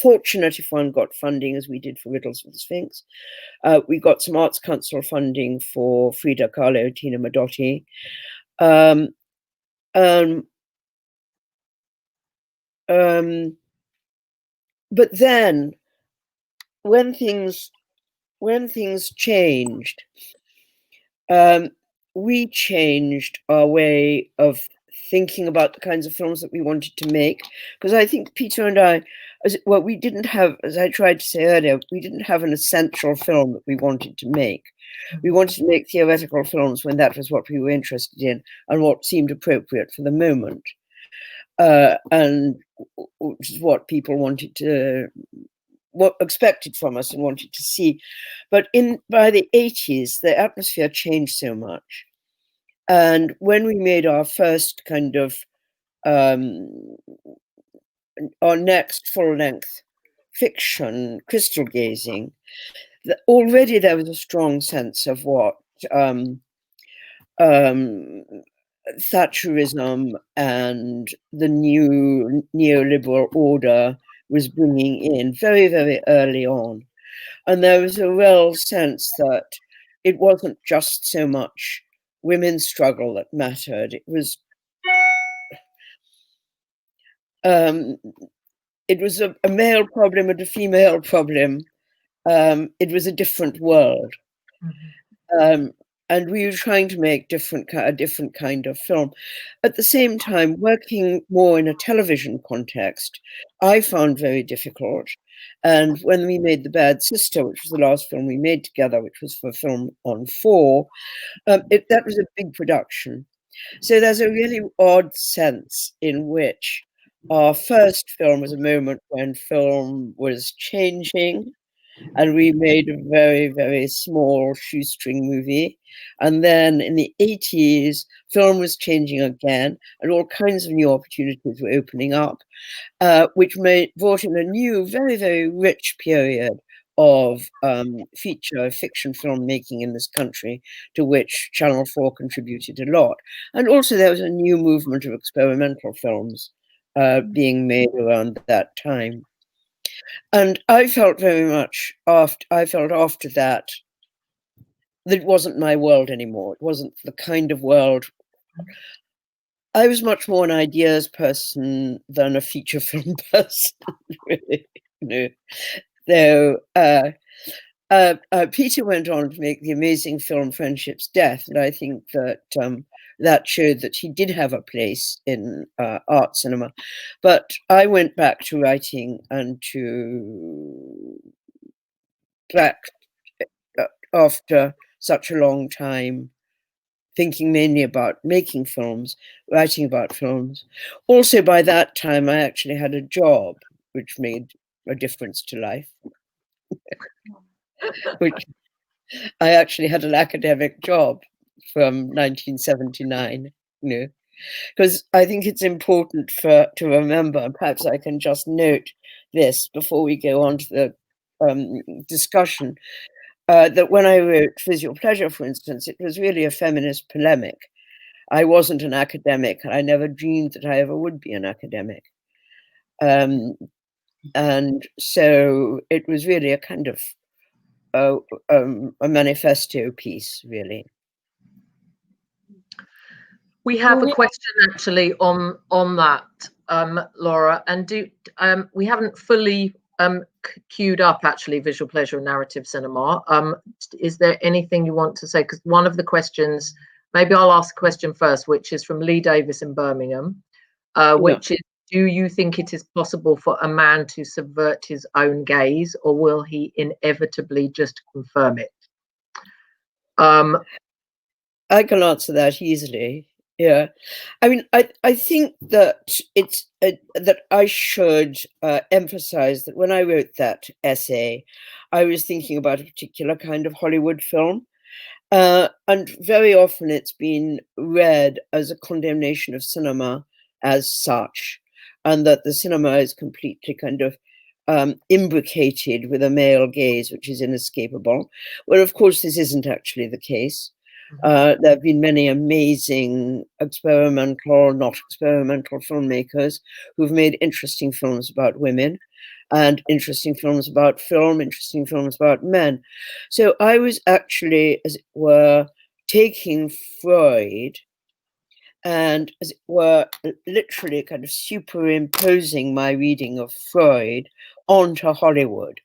Fortunate if one got funding, as we did for Riddles of the Sphinx. We got some Arts Council funding for Frida, Kahlo, Tina Medici. But then, when things changed, we changed our way of thinking about the kinds of films that we wanted to make, because I think Peter and I, we didn't have, as I tried to say earlier, we didn't have an essential film that we wanted to make. We wanted to make theoretical films when that was what we were interested in and what seemed appropriate for the moment, and which is what people expected from us and wanted to see. But by the 80s, the atmosphere changed so much. And when we made our first kind of, our next full-length fiction, Crystal Gazing, already there was a strong sense of what Thatcherism and the new neoliberal order was bringing in very, very early on. And there was a real sense that it wasn't just so much women's struggle that mattered. It was a male problem and a female problem. It was a different world. Mm-hmm. And we were trying to make a different kind of film. At the same time, working more in a television context, I found very difficult. And when we made The Bad Sister, which was the last film we made together, which was for Film on 4, that was a big production. So there's a really odd sense in which our first film was a moment when film was changing, and we made a very, very small shoestring movie. And then in the 80s, film was changing again, and all kinds of new opportunities were opening up, which brought in a new, very, very rich period of feature fiction filmmaking in this country, to which Channel 4 contributed a lot. And also there was a new movement of experimental films being made around that time. And I felt very much after that it wasn't my world anymore. It wasn't the kind of world. I was much more an ideas person than a feature film person, really. Though Peter went on to make the amazing film Friendship's Death, and I think that that showed that he did have a place in art cinema. But I went back to writing and after such a long time, thinking mainly about making films, writing about films. Also, by that time, I actually had a job, which made a difference to life. Which I actually had an academic job from 1979, because I think it's important to remember, and perhaps I can just note this before we go on to the discussion. that when I wrote Visual Pleasure, for instance, it was really a feminist polemic. I wasn't an academic, and I never dreamed that I ever would be an academic. And so it was really a kind of a manifesto piece, really. We have a question actually on that, Laura, and we haven't fully queued up actually visual pleasure and narrative cinema. Is there anything you want to say? Because one of the questions, maybe I'll ask a question first, which is from Lee Davis in Birmingham, which is, do you think it is possible for a man to subvert his own gaze, or will he inevitably just confirm it? I can answer that easily. Yeah, I mean, I think that it's that I should emphasize that when I wrote that essay, I was thinking about a particular kind of Hollywood film, and very often it's been read as a condemnation of cinema as such, and that the cinema is completely kind of imbricated with a male gaze, which is inescapable. Well, of course, this isn't actually the case. There have been many amazing experimental or not experimental filmmakers who've made interesting films about women and interesting films about film, interesting films about men. So I was actually, as it were, taking Freud and, as it were, literally kind of superimposing my reading of Freud onto Hollywood.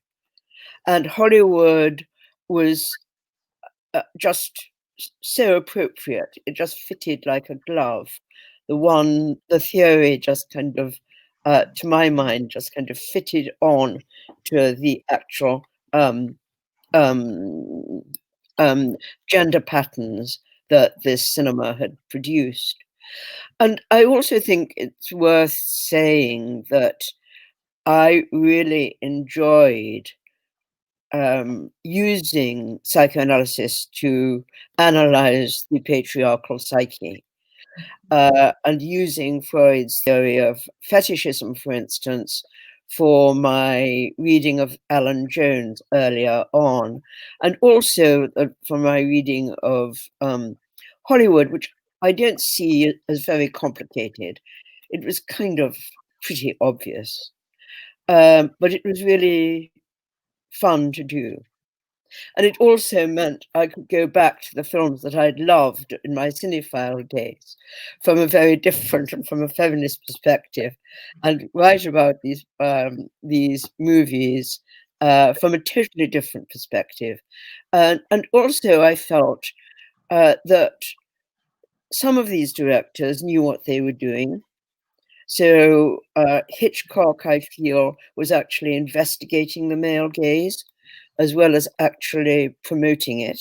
And Hollywood was just so appropriate. It just fitted like a glove. The theory just kind of, to my mind, just kind of fitted on to the actual gender patterns that this cinema had produced. And I also think it's worth saying that I really enjoyed using psychoanalysis to analyze the patriarchal psyche, and using Freud's theory of fetishism, for instance, for my reading of Alan Jones earlier on, and also for my reading of Hollywood, which I don't see as very complicated. It was kind of pretty obvious, but it was really fun to do. And it also meant I could go back to the films that I'd loved in my cinephile days from a very different and from a feminist perspective, and write about these movies from a totally different perspective. And also I felt that some of these directors knew what they were doing. So Hitchcock, I feel, was actually investigating the male gaze as well as actually promoting it,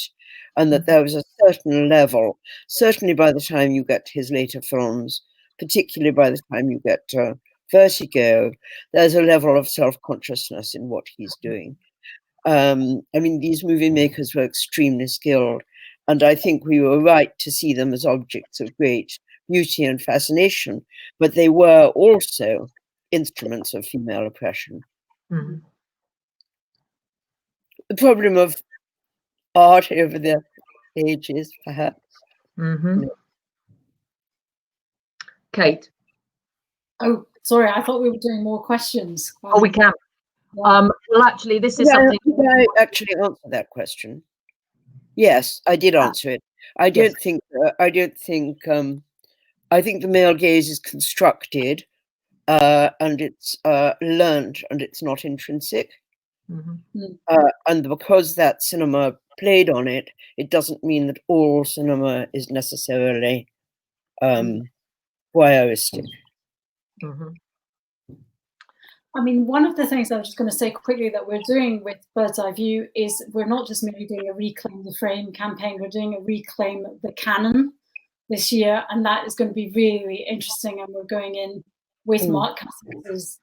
and that there was a certain level, certainly by the time you get to his later films, particularly by the time you get to Vertigo, there's a level of self-consciousness in what he's doing. I mean, these movie makers were extremely skilled, and I think we were right to see them as objects of great beauty and fascination, but they were also instruments of female oppression. Mm-hmm. The problem of art over the ages, perhaps. Mm-hmm. Kate. Oh, sorry, I thought we were doing more questions. Oh, we can. Yeah. Well, actually, this is something. Did I actually answer that question? Yes, I did answer it. I don't think. I think the male gaze is constructed, and it's learned, and it's not intrinsic. Mm-hmm. And because that cinema played on it, it doesn't mean that all cinema is necessarily voyeuristic. Mm-hmm. I mean, one of the things I was just going to say quickly that we're doing with Bird's Eye View is we're not just merely doing a Reclaim the Frame campaign, we're doing a Reclaim the Canon this year, and that is going to be really interesting. And we're going in with Mark Cassis's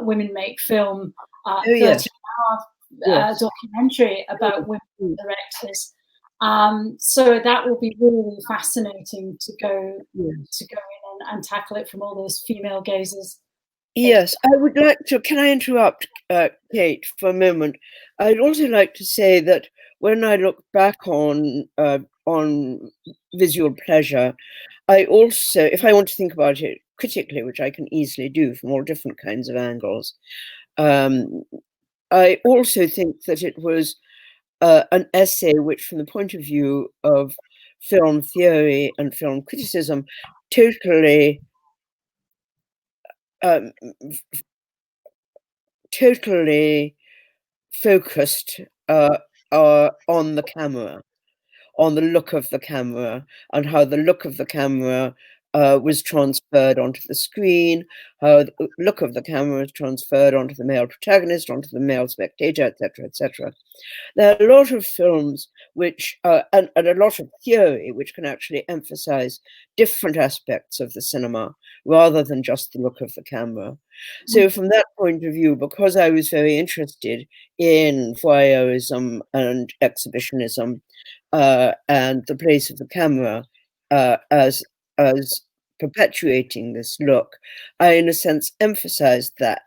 Women Make Film 30-hour documentary about women directors. So that will be really fascinating to go in and tackle it from all those female gazes. Yes, I would like to. Can I interrupt, Kate, for a moment? I'd also like to say that when I look back on visual pleasure, I also, if I want to think about it critically, which I can easily do from all different kinds of angles, I also think that it was an essay which, from the point of view of film theory and film criticism, totally focused on the camera, on the look of the camera, and how the look of the camera was transferred onto the screen, how the look of the camera was transferred onto the male protagonist, onto the male spectator, etc., etc. There are a lot of films which, and a lot of theory, which can actually emphasize different aspects of the cinema rather than just the look of the camera. So from that point of view, because I was very interested in voyeurism and exhibitionism and the place of the camera as perpetuating this look, I, in a sense, emphasized that.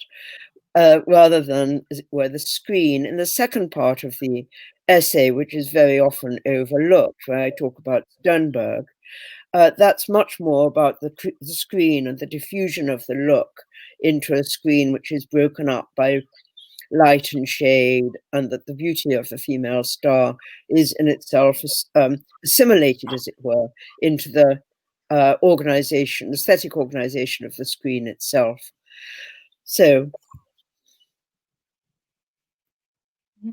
Rather than, as it were, the screen. In the second part of the essay, which is very often overlooked, where I talk about Sternberg, that's much more about the screen and the diffusion of the look into a screen which is broken up by light and shade, and that the beauty of the female star is in itself assimilated, as it were, into the aesthetic organization of the screen itself. So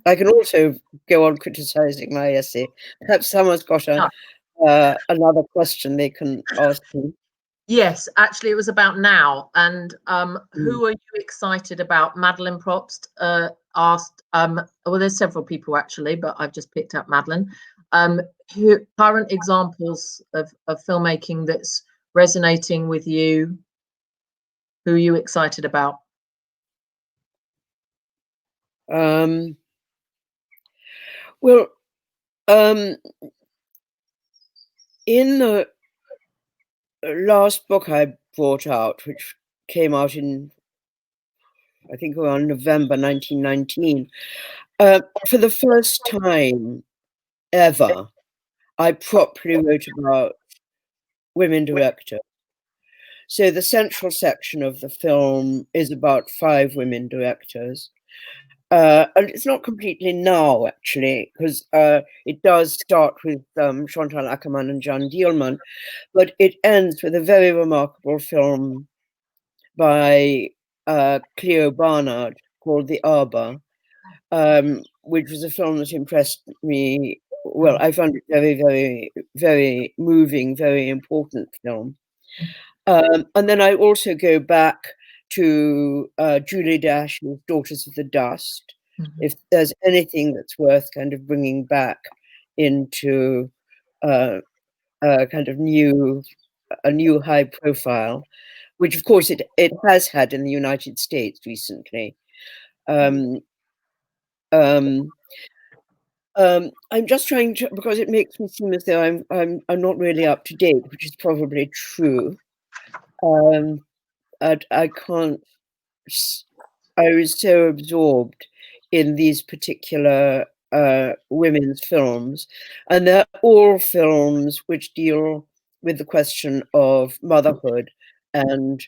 I can also go on criticizing my essay. Perhaps someone's got another question they can ask me. Yes, actually, it was about now. And who are you excited about? Madeline Probst asked, well, there's several people actually, but I've just picked up Madeline. Who current examples of filmmaking that's resonating with you? Who are you excited about? Well, in the last book I brought out, which came out in, I think, around November 1919, for the first time ever, I properly wrote about women directors. So the central section of the film is about 5 women directors. And it's not completely now, actually, because it does start with Chantal Akerman and Jeanne Dielman, but it ends with a very remarkable film by Cleo Barnard called The Arbor, which was a film that impressed me. Well, I found it very, very, very moving, very important film. And then I also go back to Julie Dash's Daughters of the Dust. If there's anything that's worth kind of bringing back into a kind of new high profile, which of course it has had in the United States recently. I'm just trying to, because it makes me seem as though I'm not really up to date, which is probably true. I can't. I was so absorbed in these particular women's films, and they're all films which deal with the question of motherhood and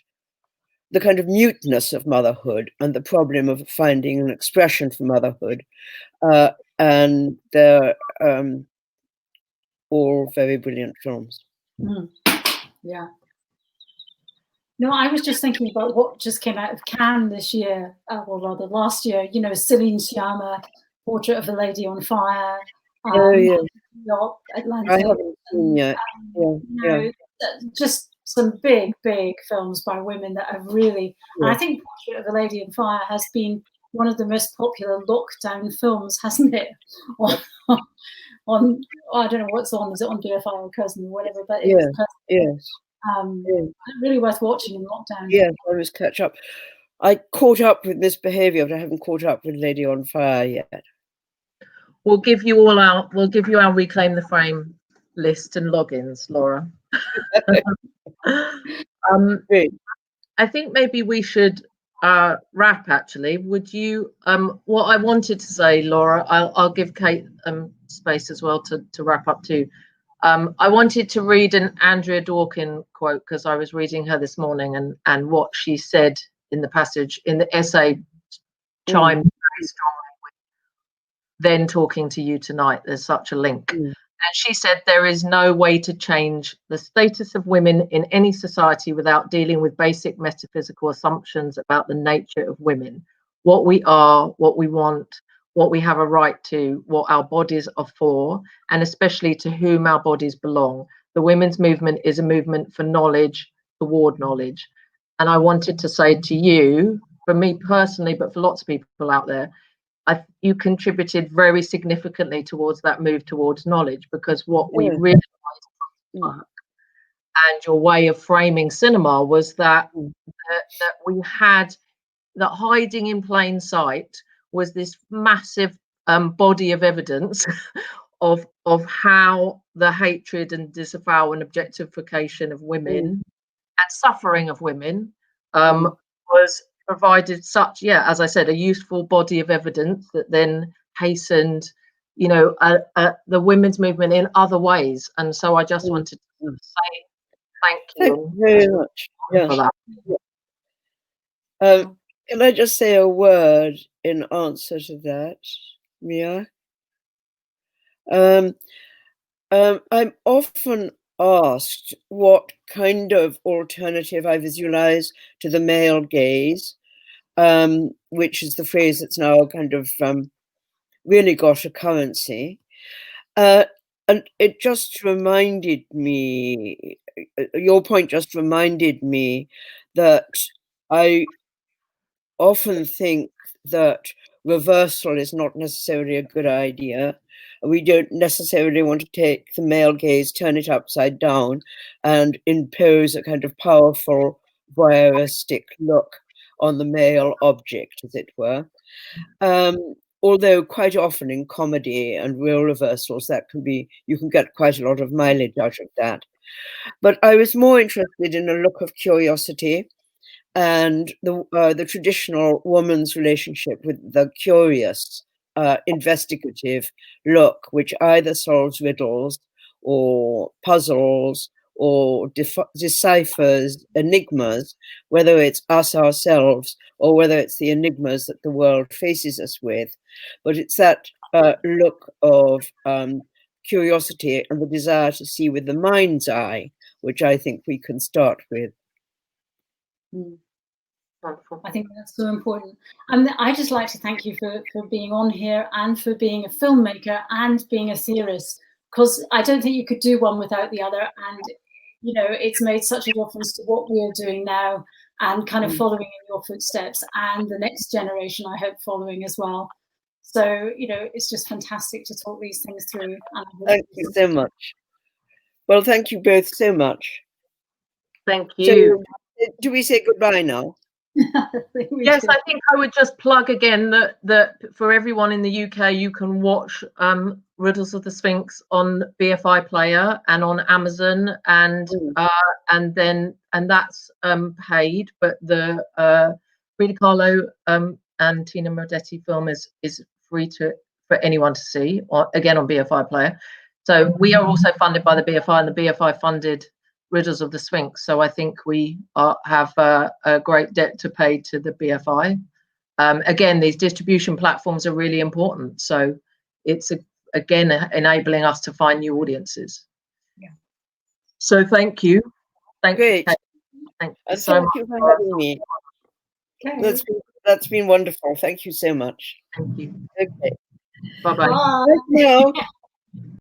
the kind of muteness of motherhood and the problem of finding an expression for motherhood, and they're all very brilliant films. Yeah. No, I was just thinking about what just came out of Cannes this year, or rather last year, you know, Celine Sciamma, Portrait of a Lady on Fire. York, Atlanta. I haven't seen yet. Just some big films by women that have really, and I think Portrait of a Lady on Fire has been one of the most popular lockdown films, hasn't it? on I don't know what's on, is it on BFI or Cousin or whatever, but it's really worth watching in lockdown. Yes, I must catch up. I caught up with Misbehavior, but I haven't caught up with Lady on Fire yet. We'll give you our Reclaim the Frame list and logins, Laura. Great. I think maybe we should wrap, actually, would you, what I wanted to say, Laura, I'll give Kate space as well to wrap up too. I wanted to read an Andrea Dworkin quote because I was reading her this morning, and what she said in the passage, in the essay, chimed very strongly with then talking to you tonight. There's such a link. And she said, there is no way to change the status of women in any society without dealing with basic metaphysical assumptions about the nature of women, what we are, what we want, what we have a right to, what our bodies are for, and especially to whom our bodies belong. The women's movement is a movement for knowledge, toward knowledge. And I wanted to say to you, for me personally, but for lots of people out there, you contributed very significantly towards that move towards knowledge, because what we realized and your way of framing cinema was that we had that hiding in plain sight was this massive body of evidence of how the hatred and disavowal and objectification of women and suffering of women was provided such, as I said, a useful body of evidence that then hastened, the women's movement in other ways. And so I just wanted to say thank you very much for that. Can I just say a word in answer to that, Mia? I'm often asked what kind of alternative I visualize to the male gaze, which is the phrase that's now kind of really got a currency. And it just reminded me, your point just reminded me that I often think that reversal is not necessarily a good idea. We don't necessarily want to take the male gaze, turn it upside down, and impose a kind of powerful voyeuristic look on the male object, as it were. Although quite often in comedy and real reversals, you can get quite a lot of mileage out of that. But I was more interested in a look of curiosity and the traditional woman's relationship with the curious, investigative look, which either solves riddles or puzzles or deciphers enigmas, whether it's us ourselves or whether it's the enigmas that the world faces us with. But it's that look of curiosity and the desire to see with the mind's eye, which I think we can start with. I think that's so important. I'd just like to thank you for being on here and for being a filmmaker and being a theorist, because I don't think you could do one without the other. And, it's made such a difference to what we are doing now and kind of following in your footsteps, and the next generation, I hope, following as well. So, it's just fantastic to talk these things through. Thank you so much. Well, thank you both so much. Thank you. So, do we say goodbye now? Yes, I think I would just plug again that for everyone in the UK, you can watch Riddles of the Sphinx on BFI Player and on Amazon, and that's paid. But the Frida Kahlo and Tina Medici film is free for anyone to see, again on BFI Player. So we are also funded by the BFI, and the BFI funded Riddles of the Sphinx. So I think we have a great debt to pay to the BFI. Again, these distribution platforms are really important. So it's again enabling us to find new audiences. Yeah. So thank you. Thank you. Thank you so much. Thank you for having me. Okay. That's been wonderful. Thank you so much. Thank you. Okay. Bye-bye. Bye.